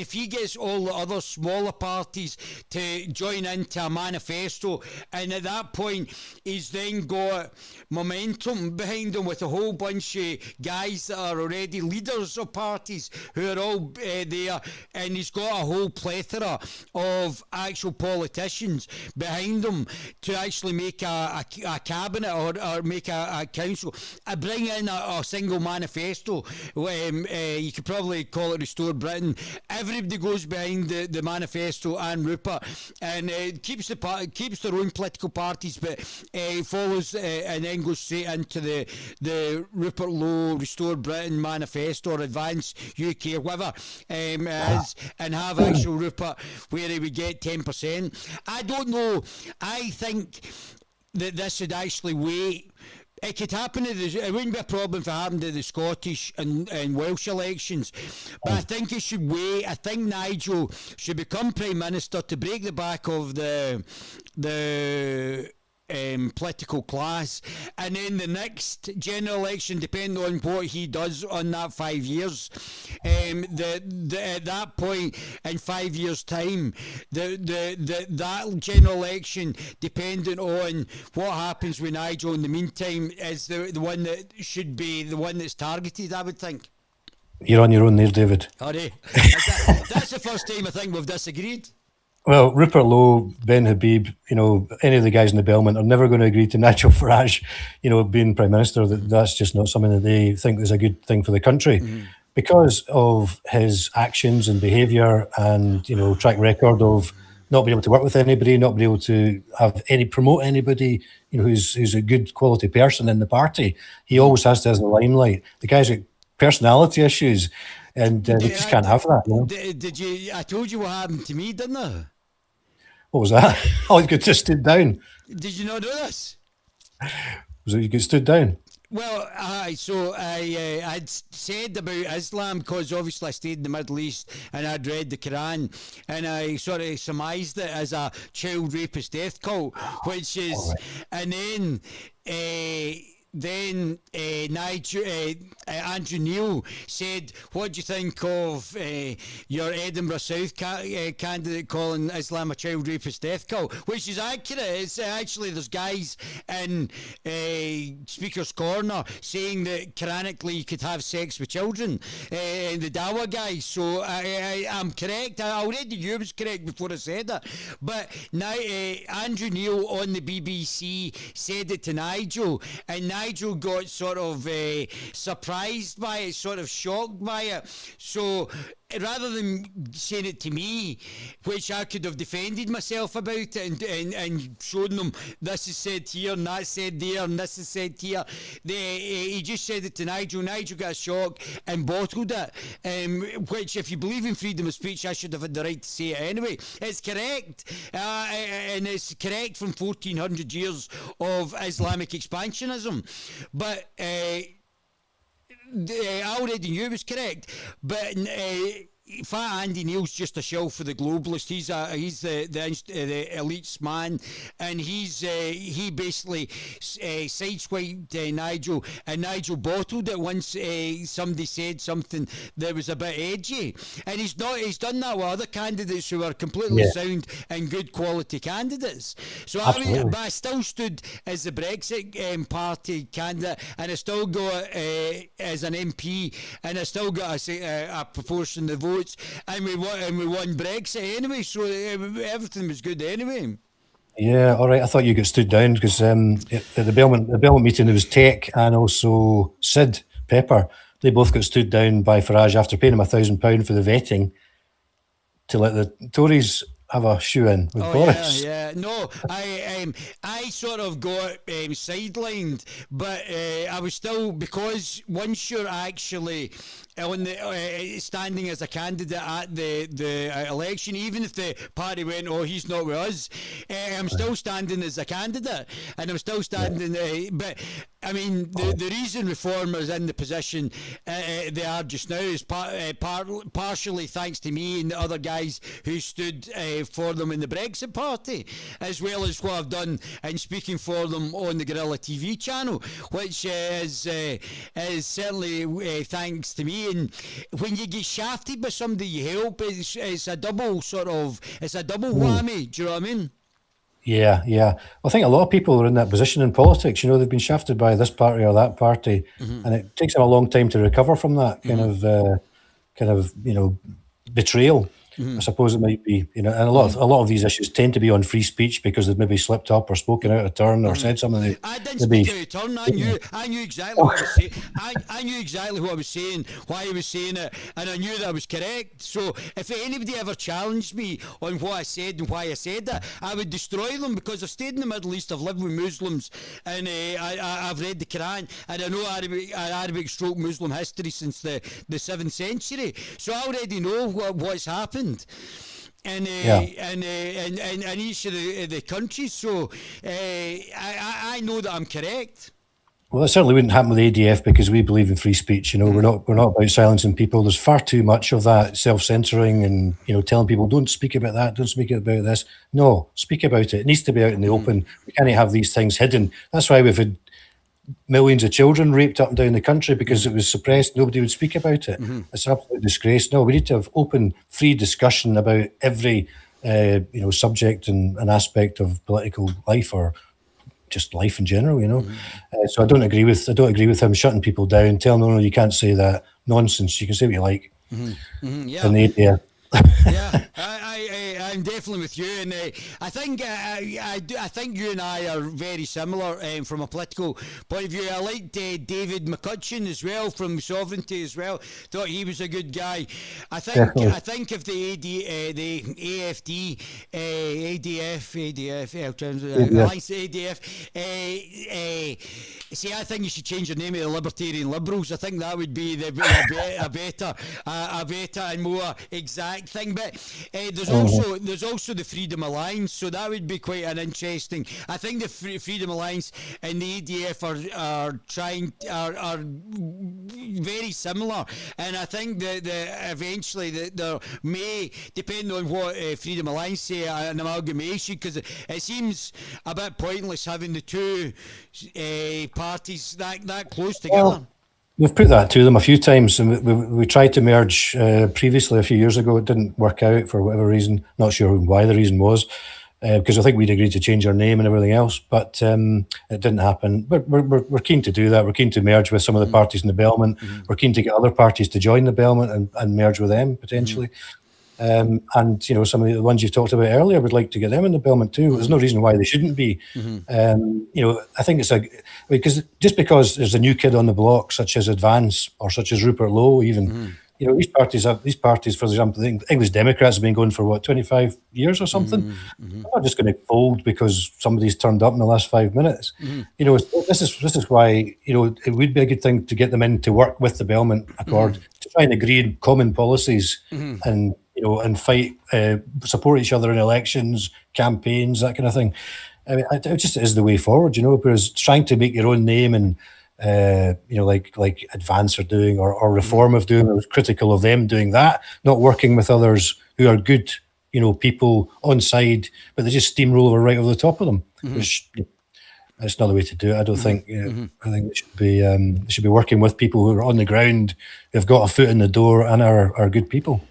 if he gets all the other smaller parties to join into a manifesto, and at that point he's then got momentum behind him with a whole bunch of guys that are already leaders of parties who are all there, and he's got a whole plethora of actual politicians behind him to actually make a cabinet or make a council. I bring in a single manifesto. You could probably call it Restore Britain. Everybody goes behind the manifesto and Rupert, and keeps their own political parties, but follows and then goes straight into the Rupert Lowe Restore Britain manifesto or Advance UK, whatever it is, and have actual Rupert where he would get 10%. I don't know. I think that this should actually wait. It could happen. It wouldn't be a problem if it happened to the Scottish and Welsh elections, but I think it should wait. I think Nigel should become Prime Minister to break the back of the political class, and then the next general election, depending on what he does on that 5 years, at that point in 5 years' time, that general election, depending on what happens with Nigel in the meantime, is the one that should be the one that's targeted, I would think. You're on your own there, David. Hurry. That's the first time I think we've disagreed. Well, Rupert Lowe, Ben Habib, any of the guys in the Belmont are never going to agree to Nigel Farage, being Prime Minister. That's just not something that they think is a good thing for the country. Because of his actions and behaviour and, track record of not being able to work with anybody, not being able to promote anybody, who's a good quality person in the party. He always has to have the limelight. The guy's got personality issues, and they just can't have that. Did you? I told you what happened to me, didn't I? What was that? Oh, you just stood down. Did you not know this? Was it you stood down? Well, so I'd said about Islam, because obviously I stayed in the Middle East and I'd read the Quran, and I sort of surmised it as a child rapist death cult, which is, and then Nigel, Andrew Neil said, what do you think of your Edinburgh South candidate calling Islam a child rapist death cult? Which is accurate. It's actually, there's guys in Speaker's Corner saying that Quranically you could have sex with children, the Dawa guys. So I'm correct. I already knew I was correct before I said that. But now Andrew Neil on the BBC said it to Nigel, and Nigel got sort of surprised by it, sort of shocked by it. So rather than saying it to me, which I could have defended myself about it and shown them this is said here and that's said there and this is said here, he just said it to Nigel. Nigel got a shock and bottled it, which, if you believe in freedom of speech, I should have had the right to say it anyway. It's correct, and it's correct from 1400 years of Islamic expansionism, but I already knew it was correct, but Fat Andy Neil's just a shell for the globalist. He's the elites man, and he basically sideswiped Nigel, and Nigel bottled it once somebody said something that was a bit edgy, and he's done that with other candidates who are completely sound and good quality candidates. So but I still stood as the Brexit party candidate, and I still got as an MP, and I still got a proportion of the votes, and we won Brexit anyway. So everything was good anyway. Yeah, all right. I thought you got stood down because at the Belmont meeting there was Tech and also Sid Pepper. They both got stood down by Farage after paying him £1,000 for the vetting to let the Tories have a shoe in with Boris. Yeah. No, I sort of got sidelined, but I was still, because once you're actually on the standing as a candidate at the election, even if the party went, oh, he's not with us, I'm still standing as a candidate, and I'm still standing. But I mean, the reason Reform is in the position they are just now is partially thanks to me and the other guys who stood for them in the Brexit Party, as well as what I've done in speaking for them on the Guerilla TV channel, which is certainly thanks to me. And when you get shafted by somebody you help, it's a double whammy. Do you know what I mean? Yeah. I think a lot of people are in that position in politics. You know, they've been shafted by this party or that party, and it takes them a long time to recover from that kind of betrayal. I suppose it might be, and a lot of these issues tend to be on free speech because they've maybe slipped up or spoken out of turn or said something. I didn't speak out of turn. I knew exactly what I was saying. I knew exactly what I was saying, why I was saying it, and I knew that I was correct. So if anybody ever challenged me on what I said and why I said that, I would destroy them, because I've stayed in the Middle East, I've lived with Muslims, and I've read the Quran, and I know Arabic stroke Muslim history since the 7th century. So I already know what's happened. And each of the countries, so I know that I'm correct. Well, it certainly wouldn't happen with ADF because we believe in free speech. You know, we're not about silencing people. There's far too much of that self-censoring and telling people don't speak about that, don't speak about this. No, speak about it. It needs to be out in the open. We can't have these things hidden. That's why we've had millions of children raped up and down the country, because it was suppressed. Nobody would speak about it. It's an absolute disgrace. No, we need to have open, free discussion about every subject and aspect of political life, or just life in general. So I don't agree with him shutting people down, telling them, no, you can't say that nonsense. You can say what you like. Yeah. And yeah. Yeah, I'm definitely with you, and I think you and I are very similar from a political point of view. I liked David McCutcheon as well from Sovereignty as well. Thought he was a good guy. I think if the AFD, ADF, Alliance ADF, see, I think you should change your name to the Libertarian Liberals. I think that would be a better and more exact thing. But there's also the Freedom Alliance, so that would be quite an interesting. I think the Freedom Alliance and the ADF are very similar, and I think that eventually there may, depending on what Freedom Alliance say, an amalgamation, because it seems a bit pointless having the two parties that close together. Well, we've put that to them a few times, and we tried to merge previously a few years ago. It didn't work out for whatever reason. Not sure why the reason was, because I think we'd agreed to change our name and everything else, but it didn't happen. But we're keen to do that. We're keen to merge with some of the parties in the Belmont. We're keen to get other parties to join the Belmont and merge with them potentially. And some of the ones you've talked about earlier, would like to get them in the Belmont too. There's no reason why they shouldn't be. I think because just because there's a new kid on the block, such as Advance or such as Rupert Lowe, even these parties, for example, the English Democrats have been going for 25 years or something. They're not just going to fold because somebody's turned up in the last 5 minutes. This is why it would be a good thing to get them in to work with the Belmont Accord to try and agree on common policies and fight, support each other in elections, campaigns, that kind of thing. I mean, it just is the way forward, whereas trying to make your own name and like Advance are doing or Reform of doing. I was critical of them doing that, not working with others who are good, people on side, but they just steamroll right over the top of them, which that's not the way to do it. I don't think. I think they should be working with people who are on the ground, who've got a foot in the door, and are good people.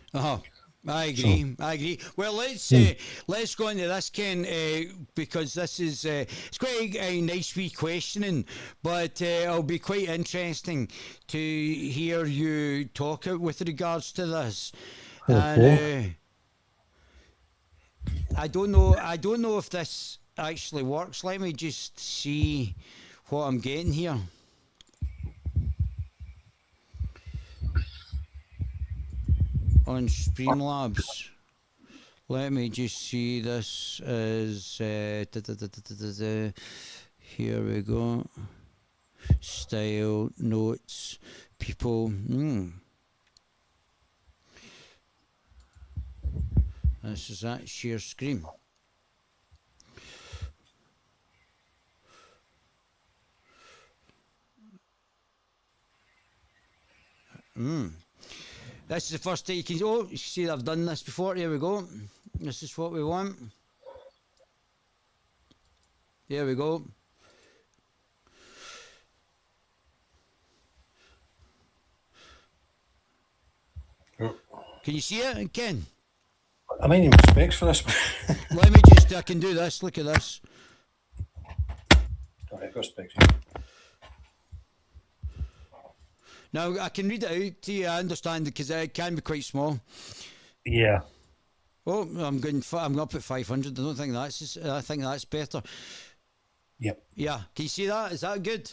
I agree. I agree. Well, let's go into this, Ken, because this is it's quite a nice wee questioning, but it'll be quite interesting to hear you talk with regards to this. Okay. And I don't know if this actually works. Let me just see what I'm getting here. On Streamlabs. Let me just see this as here we go. Style, notes, people. This is that share screen. This is the first day you can. Oh, you see, I've done this before. Here we go. This is what we want. There we go. Can you see it, Ken? I might need specs for this. Let me just. I can do this. Look at this. Alright, got specs. Now I can read it out to you. I understand because it can be quite small. Yeah. Oh, I'm up at 500. I don't think that's. I think that's better. Yep. Yeah. Can you see that? Is that good?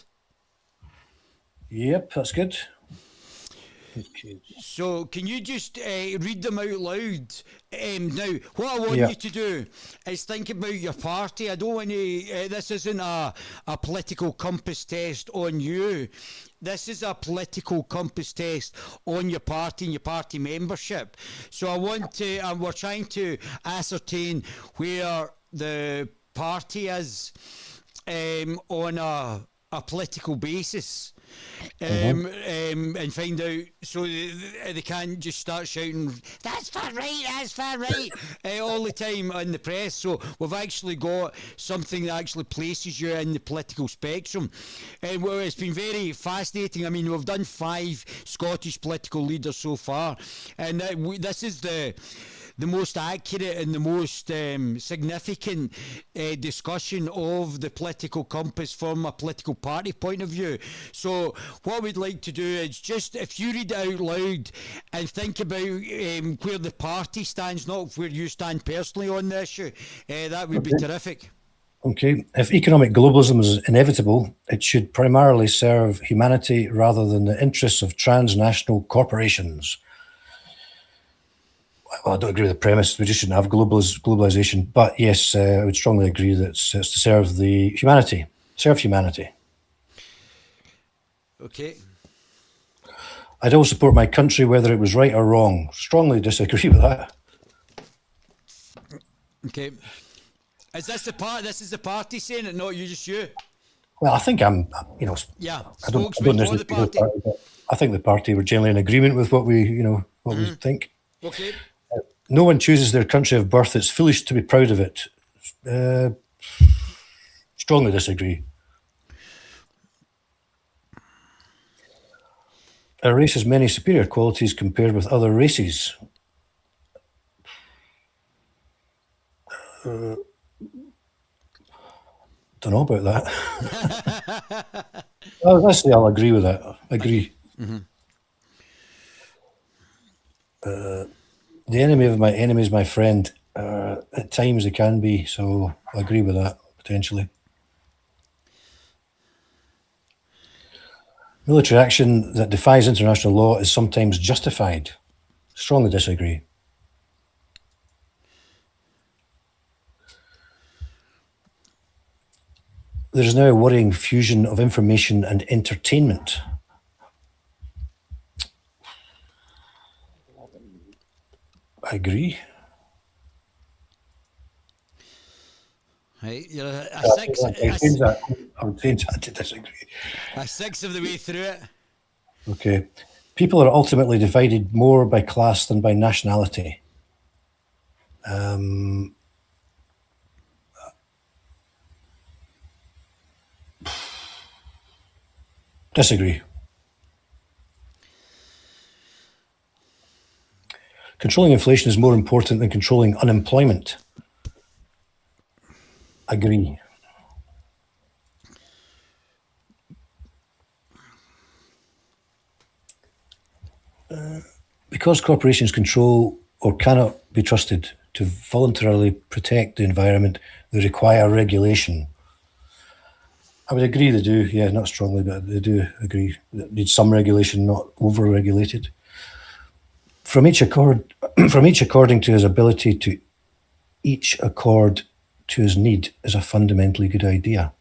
Yep, that's good. Okay. So, can you just read them out loud? Now, what I want Yeah. you to do is think about your party. I don't want to. This isn't a political compass test on you. This is a political compass test on your party and your party membership. So, I want to. We're trying to ascertain where the party is on a political basis. And find out so they can't just start shouting that's far right all the time on the press. So we've actually got something that actually places you in the political spectrum. Well, it's been very fascinating. I mean, we've done 5 Scottish political leaders so far, and this is the most accurate and the most significant discussion of the political compass from a political party point of view. So what we'd like to do is just, if you read it out loud and think about where the party stands, not where you stand personally on the issue, that would be terrific. Okay. If economic globalism is inevitable, it should primarily serve humanity rather than the interests of transnational corporations. Well, I don't agree with the premise. We just shouldn't have globalization. But yes, I would strongly agree that it's to serve the humanity. Serve humanity. Okay. I'd all support my country whether it was right or wrong. Strongly disagree with that. Okay. Is this the part? This is the party saying it, not you, just you? Well, I think I'm, Yeah, I don't spokesman for necessarily the party. but I think the party were generally in agreement with what we, what we think. Okay. No one chooses their country of birth. It's foolish to be proud of it. Strongly disagree. A race has many superior qualities compared with other races. Don't know about that. Honestly, I'll agree with that. Agree. The enemy of my enemy is my friend. At times they can be, so I agree with that, potentially. Military action that defies international law is sometimes justified. Strongly disagree. There is now a worrying fusion of information and entertainment. I agree. Right, you're a I six, I would change that to disagree. a sixth of the way through it. Okay. People are ultimately divided more by class than by nationality. Disagree. Controlling inflation is more important than controlling unemployment. Agree. Because corporations control or cannot be trusted to voluntarily protect the environment, they require regulation. I would agree they do, yeah, not strongly, but they do agree. It needs some regulation, not over-regulated. From each according to his ability, to each accord to his need is a fundamentally good idea.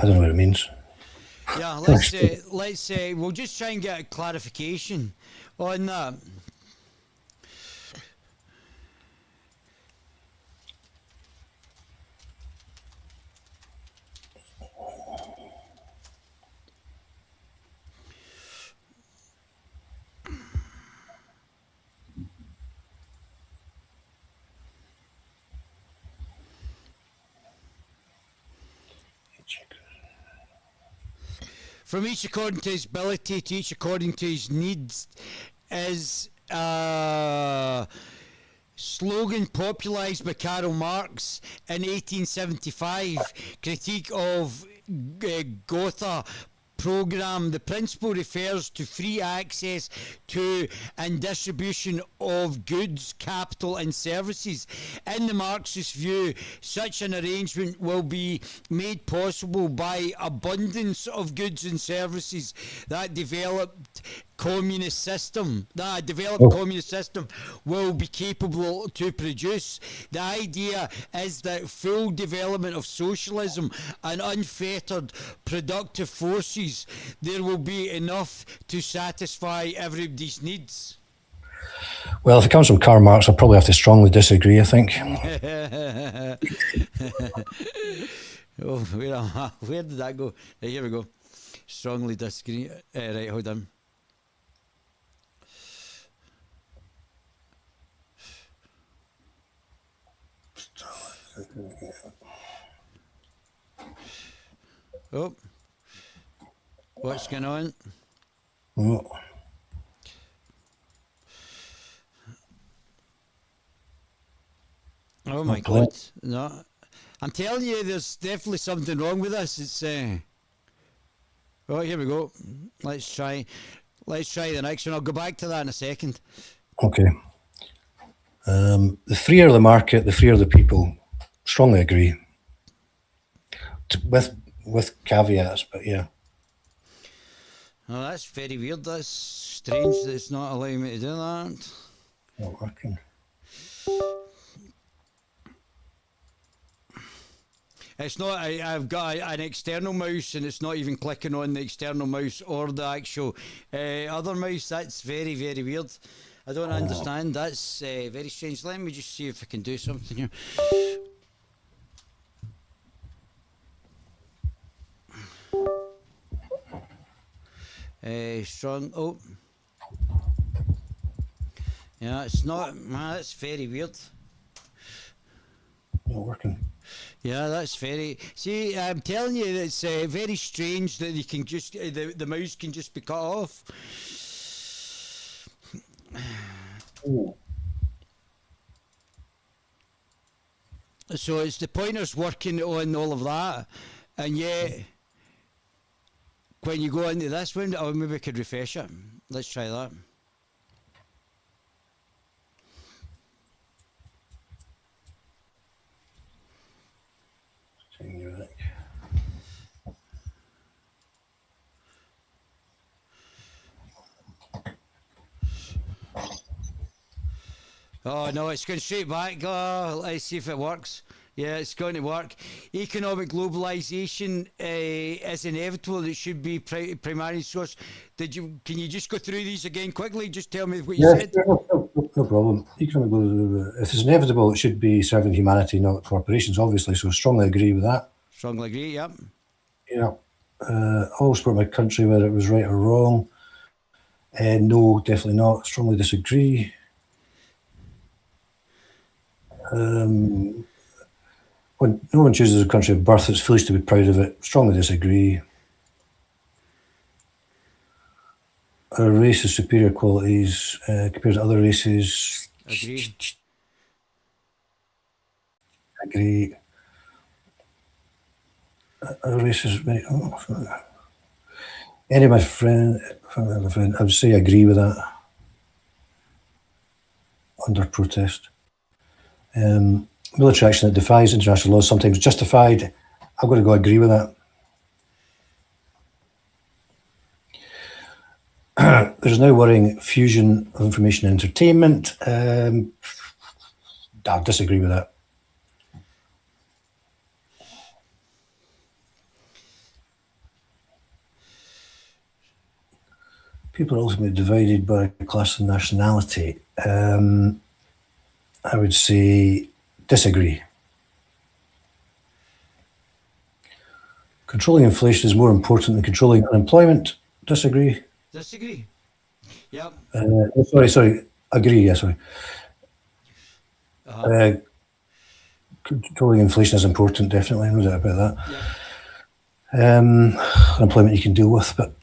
I don't know what it means. Yeah, let's say we'll just try and get a clarification on that. From each according to his ability, to each according to his needs, is slogan popularised by Karl Marx in 1875, critique of Gotha program. The principle refers to free access to and distribution of goods, capital and services. In the Marxist view, such an arrangement will be made possible by abundance of goods and services that developed communist system will be capable to produce. The idea is that full development of socialism and unfettered productive forces, there will be enough to satisfy everybody's needs. Well, if it comes from Karl Marx, I'll probably have to strongly disagree, I think. Oh, where did that go? Right, here we go. Strongly disagree. Right, hold on. Oh, what's going on? Oh. Oh my God! No, I'm telling you, there's definitely something wrong with this. It's oh, here we go. Let's try the next one. I'll go back to that in a second. Okay. The freer the market, the freer the people. Strongly agree. With caveats, but yeah. Oh, that's very weird. That's strange that it's not allowing me to do that. Not working. It's not. I've got an external mouse, and it's not even clicking on the external mouse or the actual other mouse. That's very, very weird. I don't understand. That's very strange. Let me just see if I can do something here. Strong. Oh, yeah. It's not. That's very weird. Not working. Yeah, that's very. See, I'm telling you, it's very strange that you can just the mouse can just be cut off. Ooh. So it's the pointers working on all of that, and yet when you go into this one, oh, maybe I could refresh it. Let's try that. Oh no, it's going straight back. Oh, let's see if it works. Yeah, it's going to work. Economic globalization is inevitable. It should be primary source. Can you just go through these again quickly? Just tell me what you said. Sure, no problem. Economic growth, if it's inevitable, it should be serving humanity, not corporations, obviously. So strongly agree with that. Strongly agree. Yep. Yeah. Always support my country, whether it was right or wrong. No, definitely not. Strongly disagree. When no one chooses a country of birth, it's foolish to be proud of it. Strongly disagree. Our race has superior qualities compared to other races. Agree. Agree. Our race is very. Any of my friend, I would say agree with that. Under protest. Military action that defies international law is sometimes justified. I'm going to go agree with that. There's now worrying fusion of information and entertainment. I'll disagree with that. People are ultimately divided by class and nationality. I would say disagree. Controlling inflation is more important than controlling unemployment. Disagree. Disagree. Yep. Sorry. Agree. Yeah, sorry. Controlling inflation is important, definitely. No doubt about that. Yep. Unemployment you can deal with, but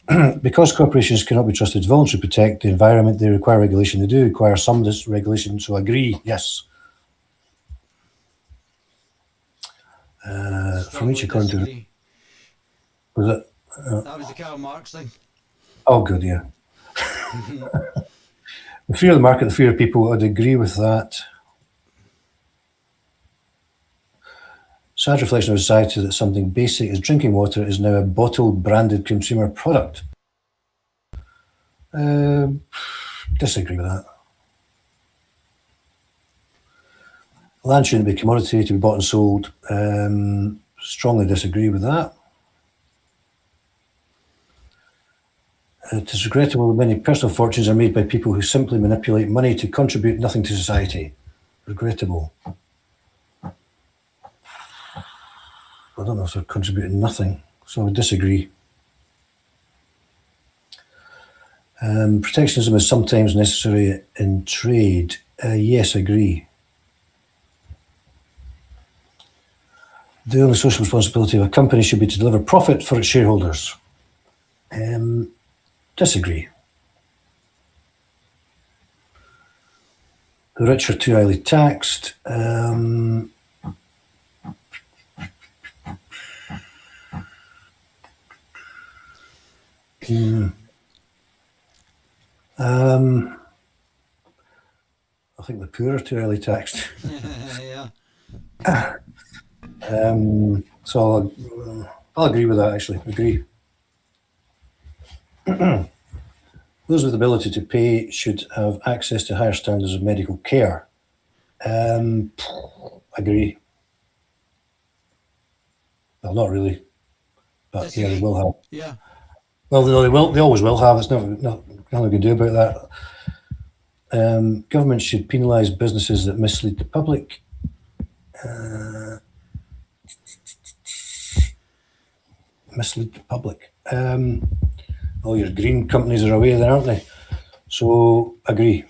because corporations cannot be trusted to voluntarily protect the environment, they require regulation. They do require some regulation, so agree. Yes. From each account, was it? That was the Karl Marx thing. Oh, good, yeah. The fear of the market, the fear of people, I'd agree with that. Sad reflection of society that something basic as drinking water is now a bottled, branded consumer product. Disagree with that. Land shouldn't be a commodity to be bought and sold. Strongly disagree with that. It is regrettable that many personal fortunes are made by people who simply manipulate money to contribute nothing to society. Regrettable. I don't know if they're contributing nothing, so I would disagree. Protectionism is sometimes necessary in trade. Yes, agree. The only social responsibility of a company should be to deliver profit for its shareholders. Disagree. The rich are too highly taxed. I think the poor are too highly taxed. Yeah. So I'll agree with that, actually. Agree. Those with the ability to pay should have access to higher standards of medical care. Agree. Well, not really, but yeah, they will have. Yeah. Well, they will. They always will have. It's nothing we can do about that. Government should penalise businesses that mislead the public. Mislead the public. All your green companies are away there, aren't they? So, agree.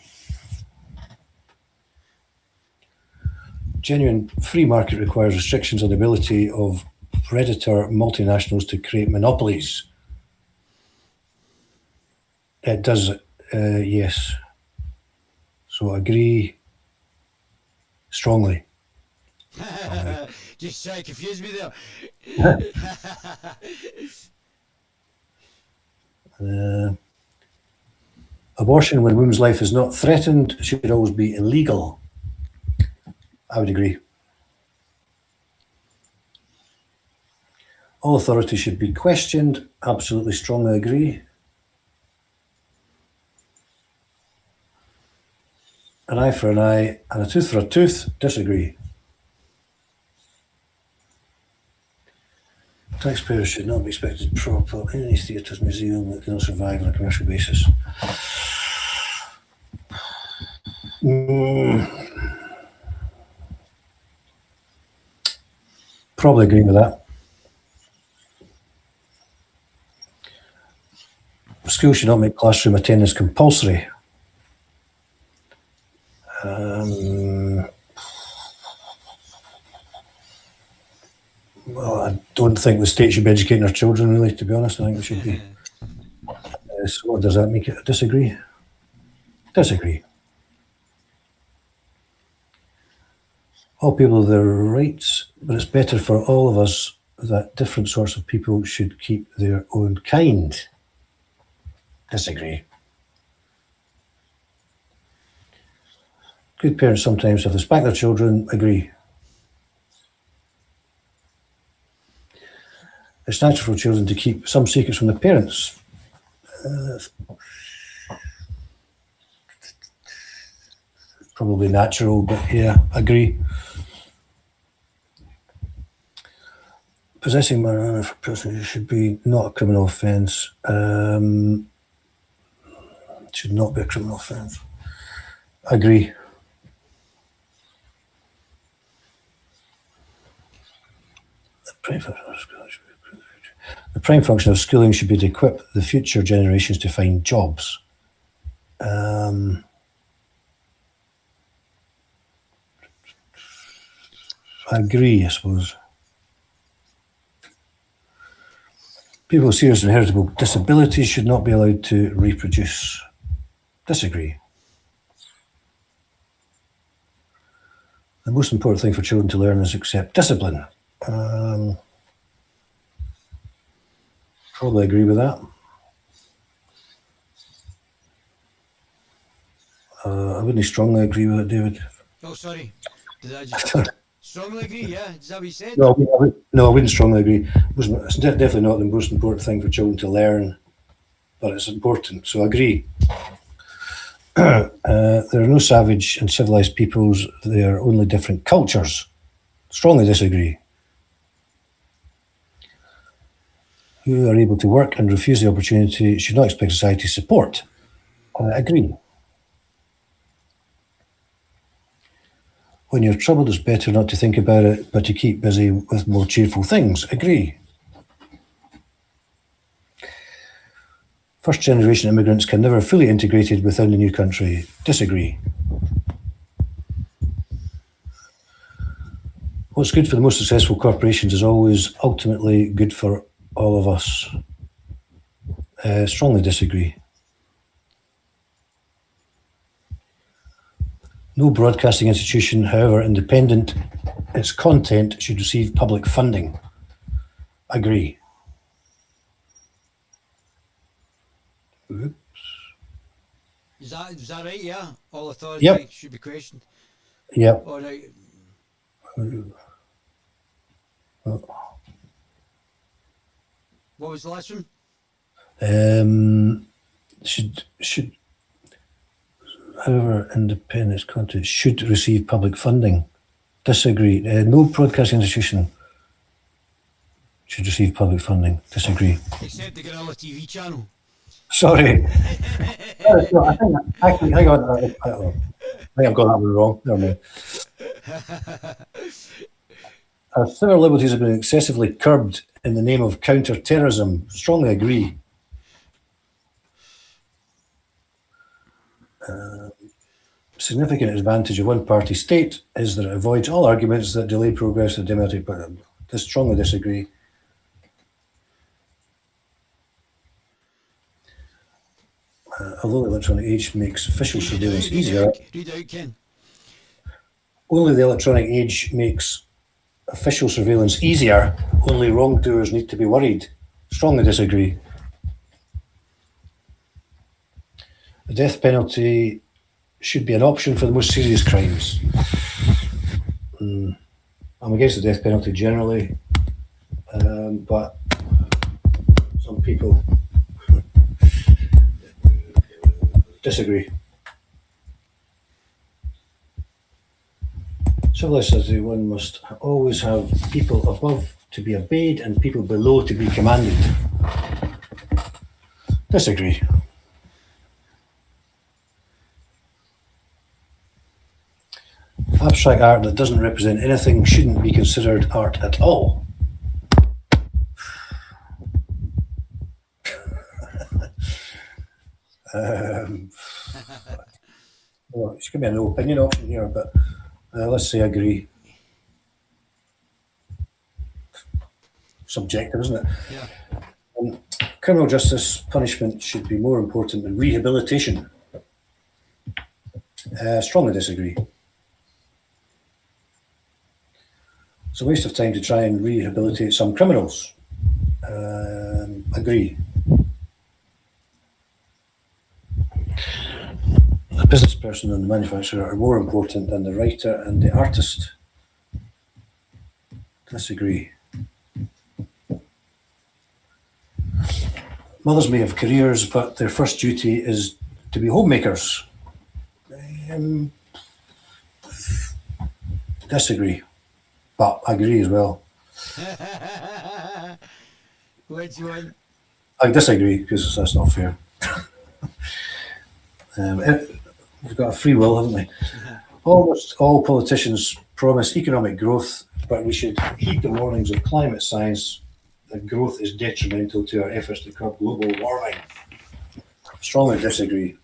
Genuine free market requires restrictions on the ability of predator multinationals to create monopolies. It does, yes. So, agree strongly. Just try to confuse me there. Abortion, when a woman's life is not threatened, should always be illegal. I would agree. All authority should be questioned. Absolutely, strongly agree. An eye for an eye and a tooth for a tooth, disagree. Taxpayers should not be expected to prop up any theatres, museum that cannot survive on a commercial basis. Probably agree with that. Schools should not make classroom attendance compulsory. Well, I don't think the state should be educating our children, really, to be honest. I think we should be. So what does that make it? Disagree? Disagree. All people have their rights, but it's better for all of us that different sorts of people should keep their own kind. Disagree. Good parents sometimes have to spank their children. Agree. It's natural for children to keep some secrets from their parents. Probably natural, but yeah, agree. Possessing marijuana for personal should be not a criminal offence. Should not be a criminal offence. Agree. The prime function of schooling should be to equip the future generations to find jobs. I agree, I suppose. People with serious inheritable disabilities should not be allowed to reproduce. Disagree. The most important thing for children to learn is accept discipline. Probably agree with that. I wouldn't strongly agree with it, David. Oh, sorry. Did I just strongly agree? Yeah, is that what you said? No, I wouldn't strongly agree. It's definitely not the most important thing for children to learn, but it's important, so I agree. There are no savage and civilized peoples. They are only different cultures. Strongly disagree. Who are able to work and refuse the opportunity should not expect society support. Agree. When you're troubled, it's better not to think about it, but to keep busy with more cheerful things. Agree. First generation immigrants can never fully integrated within the new country. Disagree. What's good for the most successful corporations is always ultimately good for all of us. Strongly disagree. No broadcasting institution, however independent its content, should receive public funding. Agree. Oops. Is that right? Yeah. All authority should be questioned. Yep. All right. What was the last one? Should however independent content should receive public funding. Disagree. No broadcasting institution should receive public funding. Disagree. Except the Guerilla TV channel. Sorry. No, I think actually, hang on. I think I've got that one wrong. Never mind. Civil liberties have been excessively curbed in the name of counter-terrorism. Strongly agree. Significant advantage of one-party state is that it avoids all arguments that delay progress of democratic. But I strongly disagree. Although the electronic age makes official surveillance easier, Read out, Ken. only the electronic age makes official surveillance easier. Only wrongdoers need to be worried. Strongly disagree. The death penalty should be an option for the most serious crimes. I'm against the death penalty generally, but some people disagree. Civilized society, one must always have people above to be obeyed and people below to be commanded. Disagree. Abstract art that doesn't represent anything shouldn't be considered art at all. Well, it's going to be a no opinion option here, but let's say agree. Subjective, isn't it? Yeah. Criminal justice punishment should be more important than rehabilitation. Strongly disagree. It's a waste of time to try and rehabilitate some criminals. Agree. The business person and the manufacturer are more important than the writer and the artist. Disagree. Mothers may have careers, but their first duty is to be homemakers. Disagree, but I agree as well. Which one? I disagree because that's not fair. We've got a free will, haven't we? Almost all politicians promise economic growth, but we should heed the warnings of climate science that growth is detrimental to our efforts to curb global warming. Strongly disagree.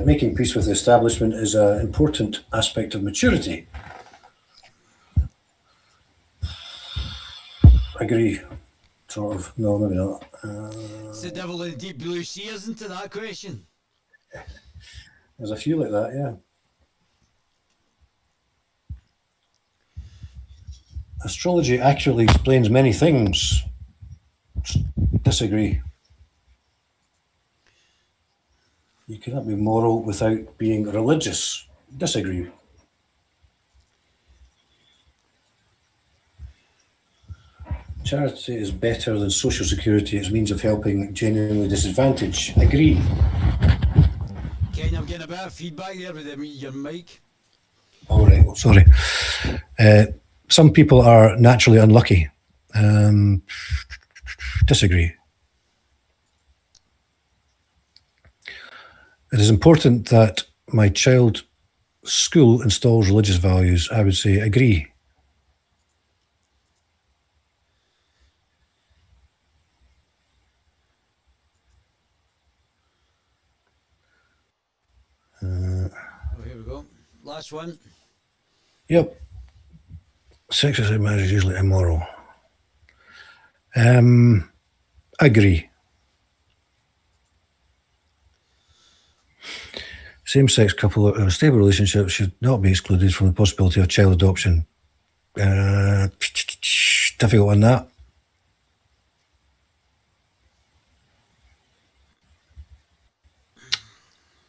Making peace with the establishment is an important aspect of maturity. Agree. Sort of. No, maybe not. It's the devil in the deep blue sea, isn't it, that question? There's a few like that, yeah. Astrology accurately explains many things. Disagree. You cannot be moral without being religious. Disagree. Charity is better than social security as means of helping genuinely disadvantaged. Agree. Ken, I'm getting a bit of feedback there with your mic. All right, well, sorry. Some people are naturally unlucky. Disagree. It is important that my child's school installs religious values. I would say agree. Here we go. Last one. Yep. Sex outside marriage is usually immoral. Agree. Same-sex couple in a stable relationship should not be excluded from the possibility of child adoption. Difficult on that.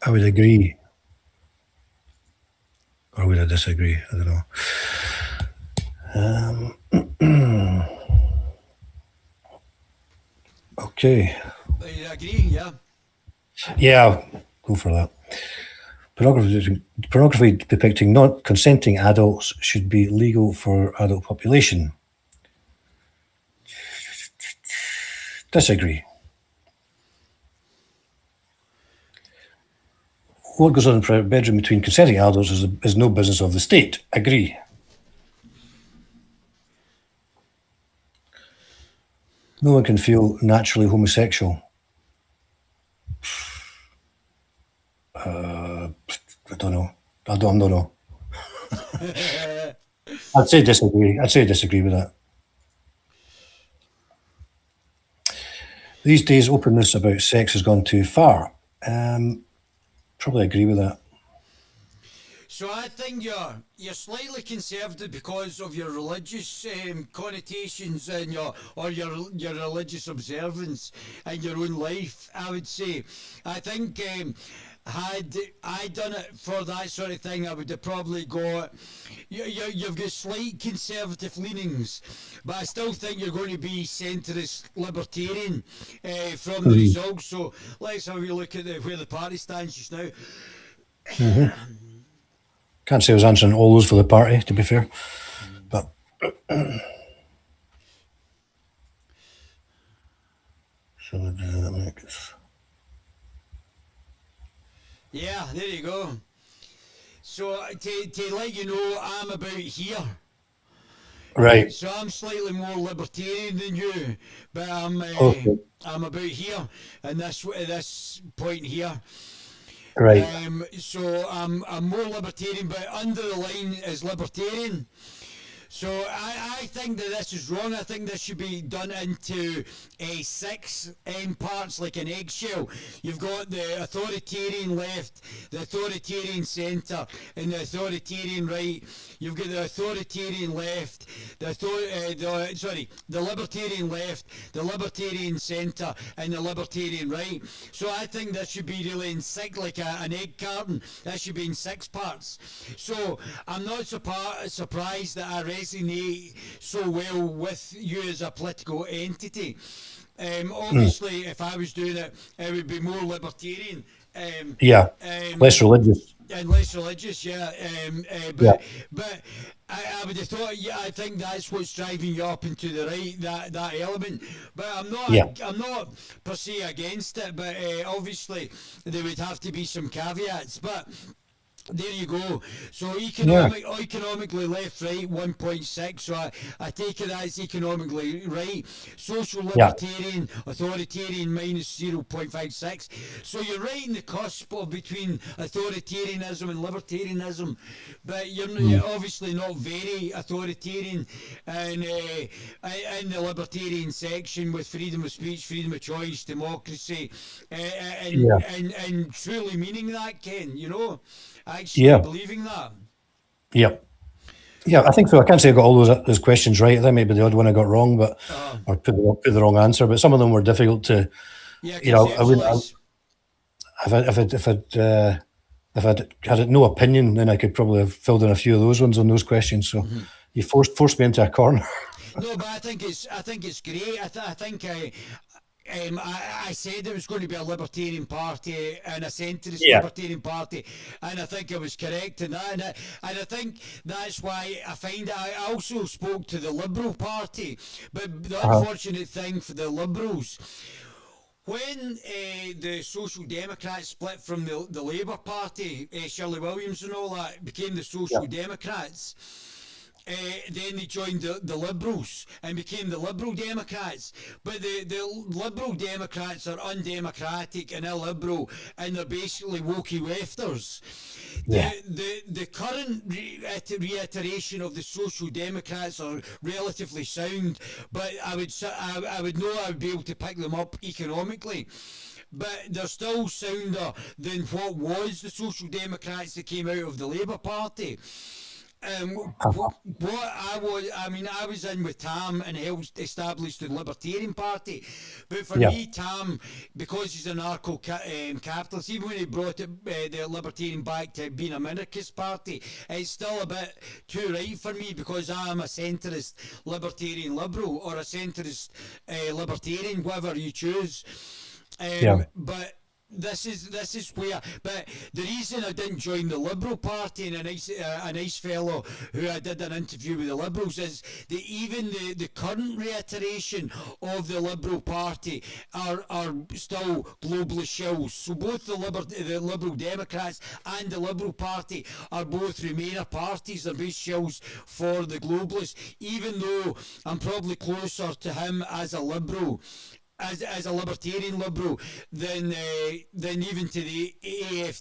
I would agree. Or would I disagree? I don't know. Okay. You agree, yeah? Yeah, go for that. Pornography depicting not consenting adults should be legal for adult population. Disagree. What goes on in a private bedroom between consenting adults is no business of the state. Agree. No one can feel naturally homosexual. I don't know. I don't know. I'd say disagree. I'd say disagree with that. These days, openness about sex has gone too far. Probably agree with that. So I think you're slightly conservative because of your religious connotations and your religious observance in your own life. I would say. I think had I done it for that sort of thing, I would have probably got. You've got slight conservative leanings, but I still think you're going to be centrist libertarian from the results. So let's have a look at where the party stands just now. Can't say I was answering all those for the party, to be fair. But so that makes. Yeah, there you go. So to let you know, I'm about here. Right. So I'm slightly more libertarian than you, but I'm about here, and this point here. Right. So I'm more libertarian, but under the line is libertarian. So I think that this is wrong. I think this should be done into 6 parts, like an eggshell. You've got the authoritarian left, the authoritarian centre, and the authoritarian right. You've got the authoritarian left, the libertarian left, the libertarian centre, and the libertarian right. So I think this should be really in 6, like an egg carton. That should be in 6 parts. So I'm not surprised that I resonate so well with you as a political entity. Obviously, if I was doing it, it would be more libertarian. Less religious. And less religious, yeah. But I would have thought, I think that's what's driving you up into the right, that element. But I'm not per se against it. But obviously, there would have to be some caveats. But there you go. So economically left, right, 1.6. So I take it as economically right. Social libertarian, authoritarian minus 0.56. So you're right in the cusp of between authoritarianism and libertarianism, but you're obviously not very authoritarian. And in the libertarian section with freedom of speech, freedom of choice, democracy, and truly meaning that, Ken, actually believing that. Yeah, I think so. I can't say I got all those questions right. That might be the odd one I got wrong, but or put the wrong answer. But some of them were difficult to. I wouldn't. If I'd had no opinion, then I could probably have filled in a few of those ones on those questions. So you forced me into a corner. No, but I think it's great. I think I said it was going to be a libertarian party and a centrist libertarian party, and I think I was correct in that. And I think that's why I find it. I also spoke to the Liberal Party, but the unfortunate thing for the Liberals, when the Social Democrats split from the Labour Party, Shirley Williams and all that became the Social Democrats. Then they joined the Liberals and became the Liberal Democrats. But the Liberal Democrats are undemocratic and illiberal, and they're basically wokey lefters. The current reiteration of the Social Democrats are relatively sound, but I would know I would be able to pick them up economically. But they're still sounder than what was the Social Democrats that came out of the Labour Party. I was in with Tam and helped establish the Libertarian Party, but for me, Tam, because he's an anarcho-capitalist, even when he brought the Libertarian back to being a minarchist party, it's still a bit too right for me because I'm a centrist Libertarian Liberal or a centrist Libertarian, whatever you choose. But this is where, but the reason I didn't join the Liberal Party, and a nice fellow who I did an interview with the Liberals, is that even the current reiteration of the Liberal Party are still globalist shells. So both the Liberal Democrats and the Liberal Party are both Remainer parties. They're both shells for the globalists, even though I'm probably closer to him as a Liberal, as a libertarian Liberal, than even to the ADF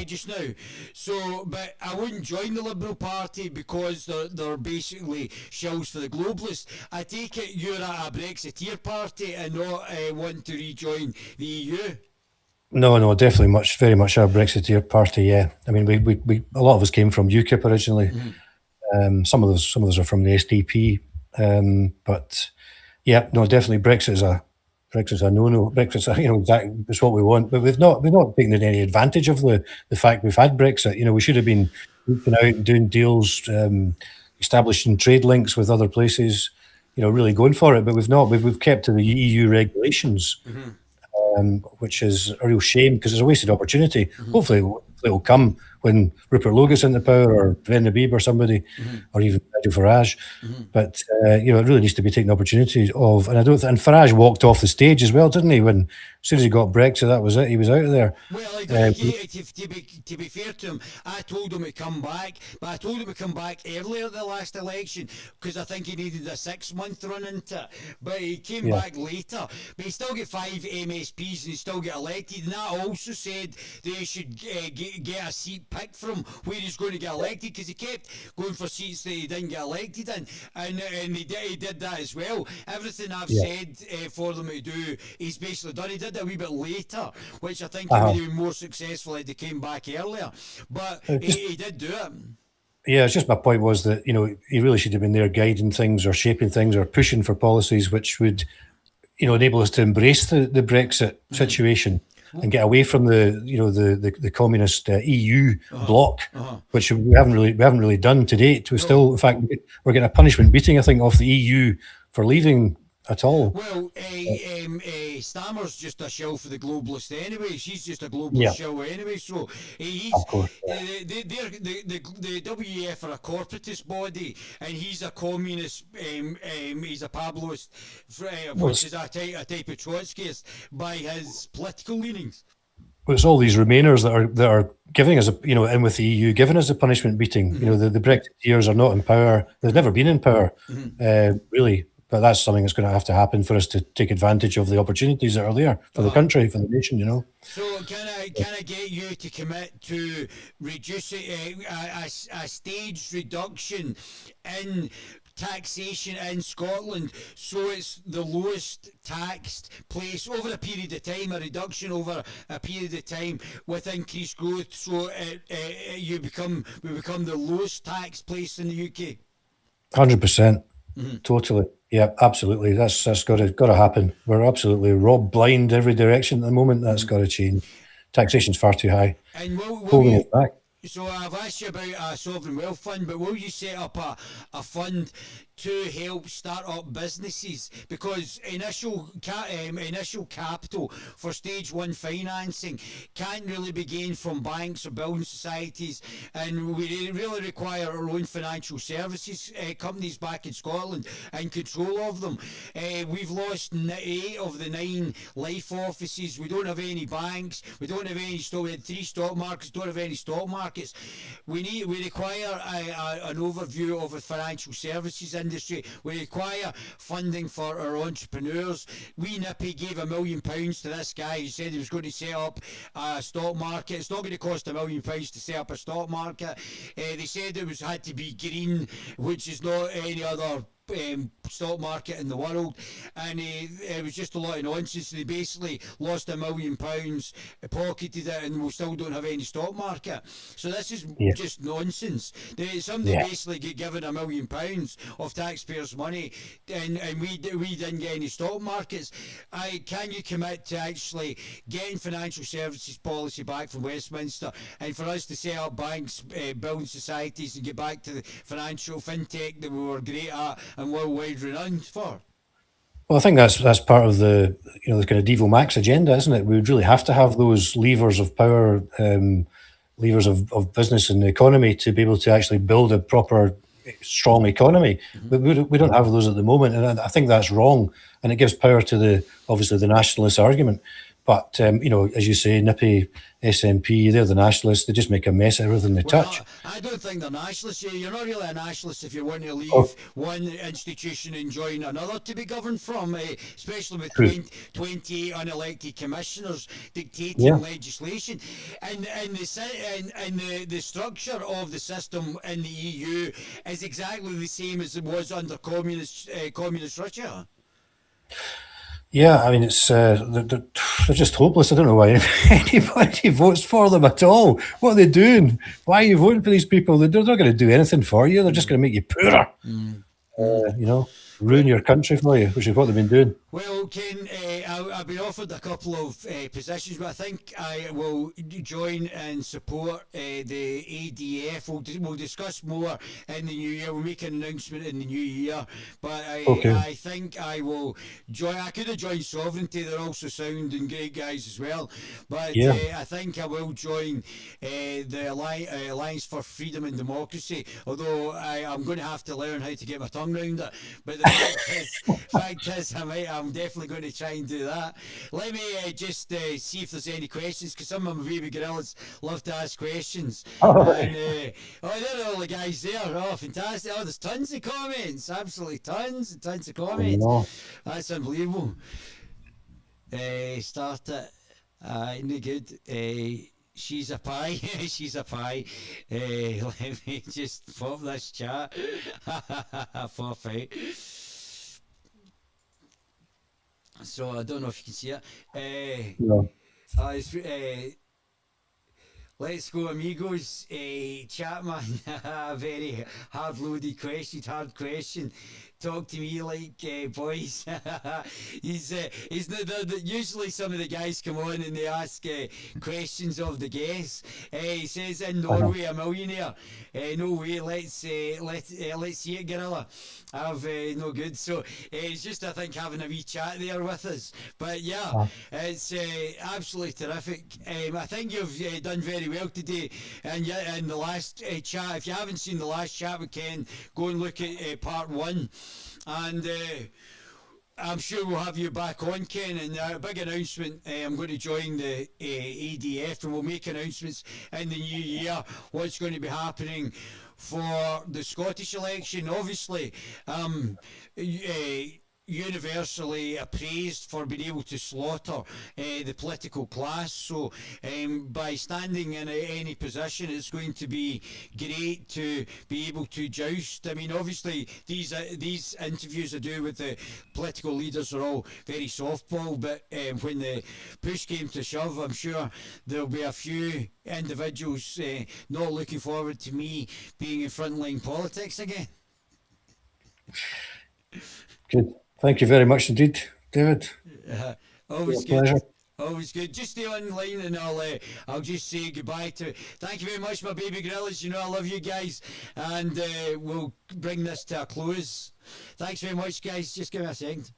just now. So, but I wouldn't join the Liberal Party because they're basically shells for the globalists. I take it you're a Brexiteer party and not wanting to rejoin the EU. No, definitely very much a Brexiteer party. Yeah, I mean, we a lot of us came from UKIP originally. Some of those are from the SDP, but. Yeah, no, definitely Brexit Brexit's a no-no. Brexit's exactly it's what we want, but we've not taken any advantage of the fact we've had Brexit. We should have been reaching out and doing deals, establishing trade links with other places. Really going for it, but we've not. We've kept to the EU regulations, which is a real shame because it's a wasted opportunity. Hopefully, it'll come when Rupert Logan's in the power, or Ben Habib, or somebody, or even Nigel Farage. But it really needs to be taken opportunity of. And and Farage walked off the stage as well, didn't he? When as soon as he got Brexit, that was it. He was out of there. Well, to be fair to him, I told him to come back, but I told him to come back earlier at the last election because I think he needed a 6-month run into it. But he came back later. But he still got 5 MSPs and he still got elected. And that also said that he should get a seat picked from where he's going to get elected, because he kept going for seats that he didn't get elected in, and he did that as well. Everything I've said for them to do, he's basically done. He did it a wee bit later, which I think he would have been more successful if he came back earlier, but he did do it. Yeah, it's just my point was that he really should have been there guiding things or shaping things or pushing for policies which would enable us to embrace the Brexit situation and get away from the communist EU bloc, which we haven't really done to date. We're still, in fact, we're getting a punishment beating, I think, off the EU for leaving at all. Well, Stammer's just a shell for the globalist anyway. She's just a globalist shell anyway. So he's of course, the WEF are a corporatist body, and he's a communist. He's a Pabloist, which is a type of Trotskyist by his political leanings. Well, it's all these Remainers that are giving us in with the EU, giving us a punishment beating. The Brexiteers are not in power. They've never been in power, really. But that's something that's going to have to happen for us to take advantage of the opportunities that are there for the country, for the nation, So can I get you to commit to reducing a staged reduction in taxation in Scotland, so it's the lowest taxed place over a period of time, a reduction over a period of time with increased growth, so we become the lowest taxed place in the UK? 100%, totally. Yeah, absolutely. That's got to happen. We're absolutely robbed blind every direction at the moment. That's got to change. Taxation's far too high. And holding us back. So I've asked you about a sovereign wealth fund, but will you set up a fund to help start up businesses? Because initial capital for stage 1 financing can't really be gained from banks or building societies, and we really require our own financial services companies back in Scotland and control of them. We've lost 8 of the 9 life offices. We don't have any banks. We don't have any stock. We had 3 stock markets. Don't have any stock markets. We require an overview of the financial services industry. We require funding for our entrepreneurs. Nippy gave £1 million to this guy who said he was going to set up a stock market. It's not going to cost £1 million to set up a stock market. They said it had to be green, which is not any other stock market in the world, and it was just a lot of nonsense. They basically lost £1 million, pocketed it, and we still don't have any stock market. So this is just nonsense. Somebody basically get given £1 million of taxpayers' money, and we didn't get any stock markets. Can you commit to actually getting financial services policy back from Westminster, and for us to set up banks, building societies, and get back to the financial fintech that we were great at and worldwide renowned for? Well, I think that's part of the the kind of Devo Max agenda, isn't it? We would really have to have those levers of power, levers of business and the economy to be able to actually build a proper, strong economy. But we don't have those at the moment, and I think that's wrong. And it gives power to obviously the nationalist argument. But as you say, Nippy, SNP, they're the nationalists. They just make a mess of everything they touch. I don't think they're nationalists. You're not really a nationalist if you want to leave one institution and join another to be governed from, especially with 28 unelected commissioners dictating legislation. And the structure of the system in the EU is exactly the same as it was under communist Russia. Yeah, I mean, it's they're just hopeless. I don't know why anybody votes for them at all. What are they doing? Why are you voting for these people? They're not going to do anything for you. They're just going to make you poorer. ruin your country for you, which is what they've been doing. Well, Ken, I've been offered a couple of positions, but I think I will join and support the ADF. We'll discuss more in the new year. We'll make an announcement in the new year, but I think I will join. I could have joined Sovereignty. They're also sound and great guys as well, but I think I will join the Alliance for Freedom and Democracy, although I'm going to have to learn how to get my tongue around it. But the fact is I'm definitely going to try and do that. Let me just see if there's any questions, because some of my baby gorillas love to ask questions. And, there are all the guys there. Oh, fantastic. Oh, there's tons of comments. Absolutely tons and tons of comments. That's unbelievable. Start it. No good. She's a pie. She's a pie. Let me just pop this chat. Pop out. So I don't know if you can see it. No. Let's go, amigos. Chapman, very hard question. Talk to me like boys. He's usually some of the guys come on and they ask questions of the guests. He says in Norway a millionaire. No way. Let's see it, Guerilla. I've no good. So it's just, I think, having a wee chat there with us. But yeah, it's absolutely terrific. I think you've done very well today. And yeah, in the last chat, if you haven't seen the last chat with Ken, go and look at part 1. And I'm sure we'll have you back on, Ken, and a big announcement. I'm going to join the ADF, and we'll make announcements in the new year what's going to be happening for the Scottish election. Obviously, universally appraised for being able to slaughter the political class. So by standing in any position, it's going to be great to be able to joust. I mean, obviously these interviews I do with the political leaders are all very softball, but when the push came to shove, I'm sure there'll be a few individuals not looking forward to me being in frontline politics again. Good. Thank you very much indeed, David. Always good. Pleasure. Always good. Just stay online and I'll just say goodbye to. Thank you very much, my baby gorillas. You know I love you guys, and we'll bring this to a close. Thanks very much, guys. Just give me a second.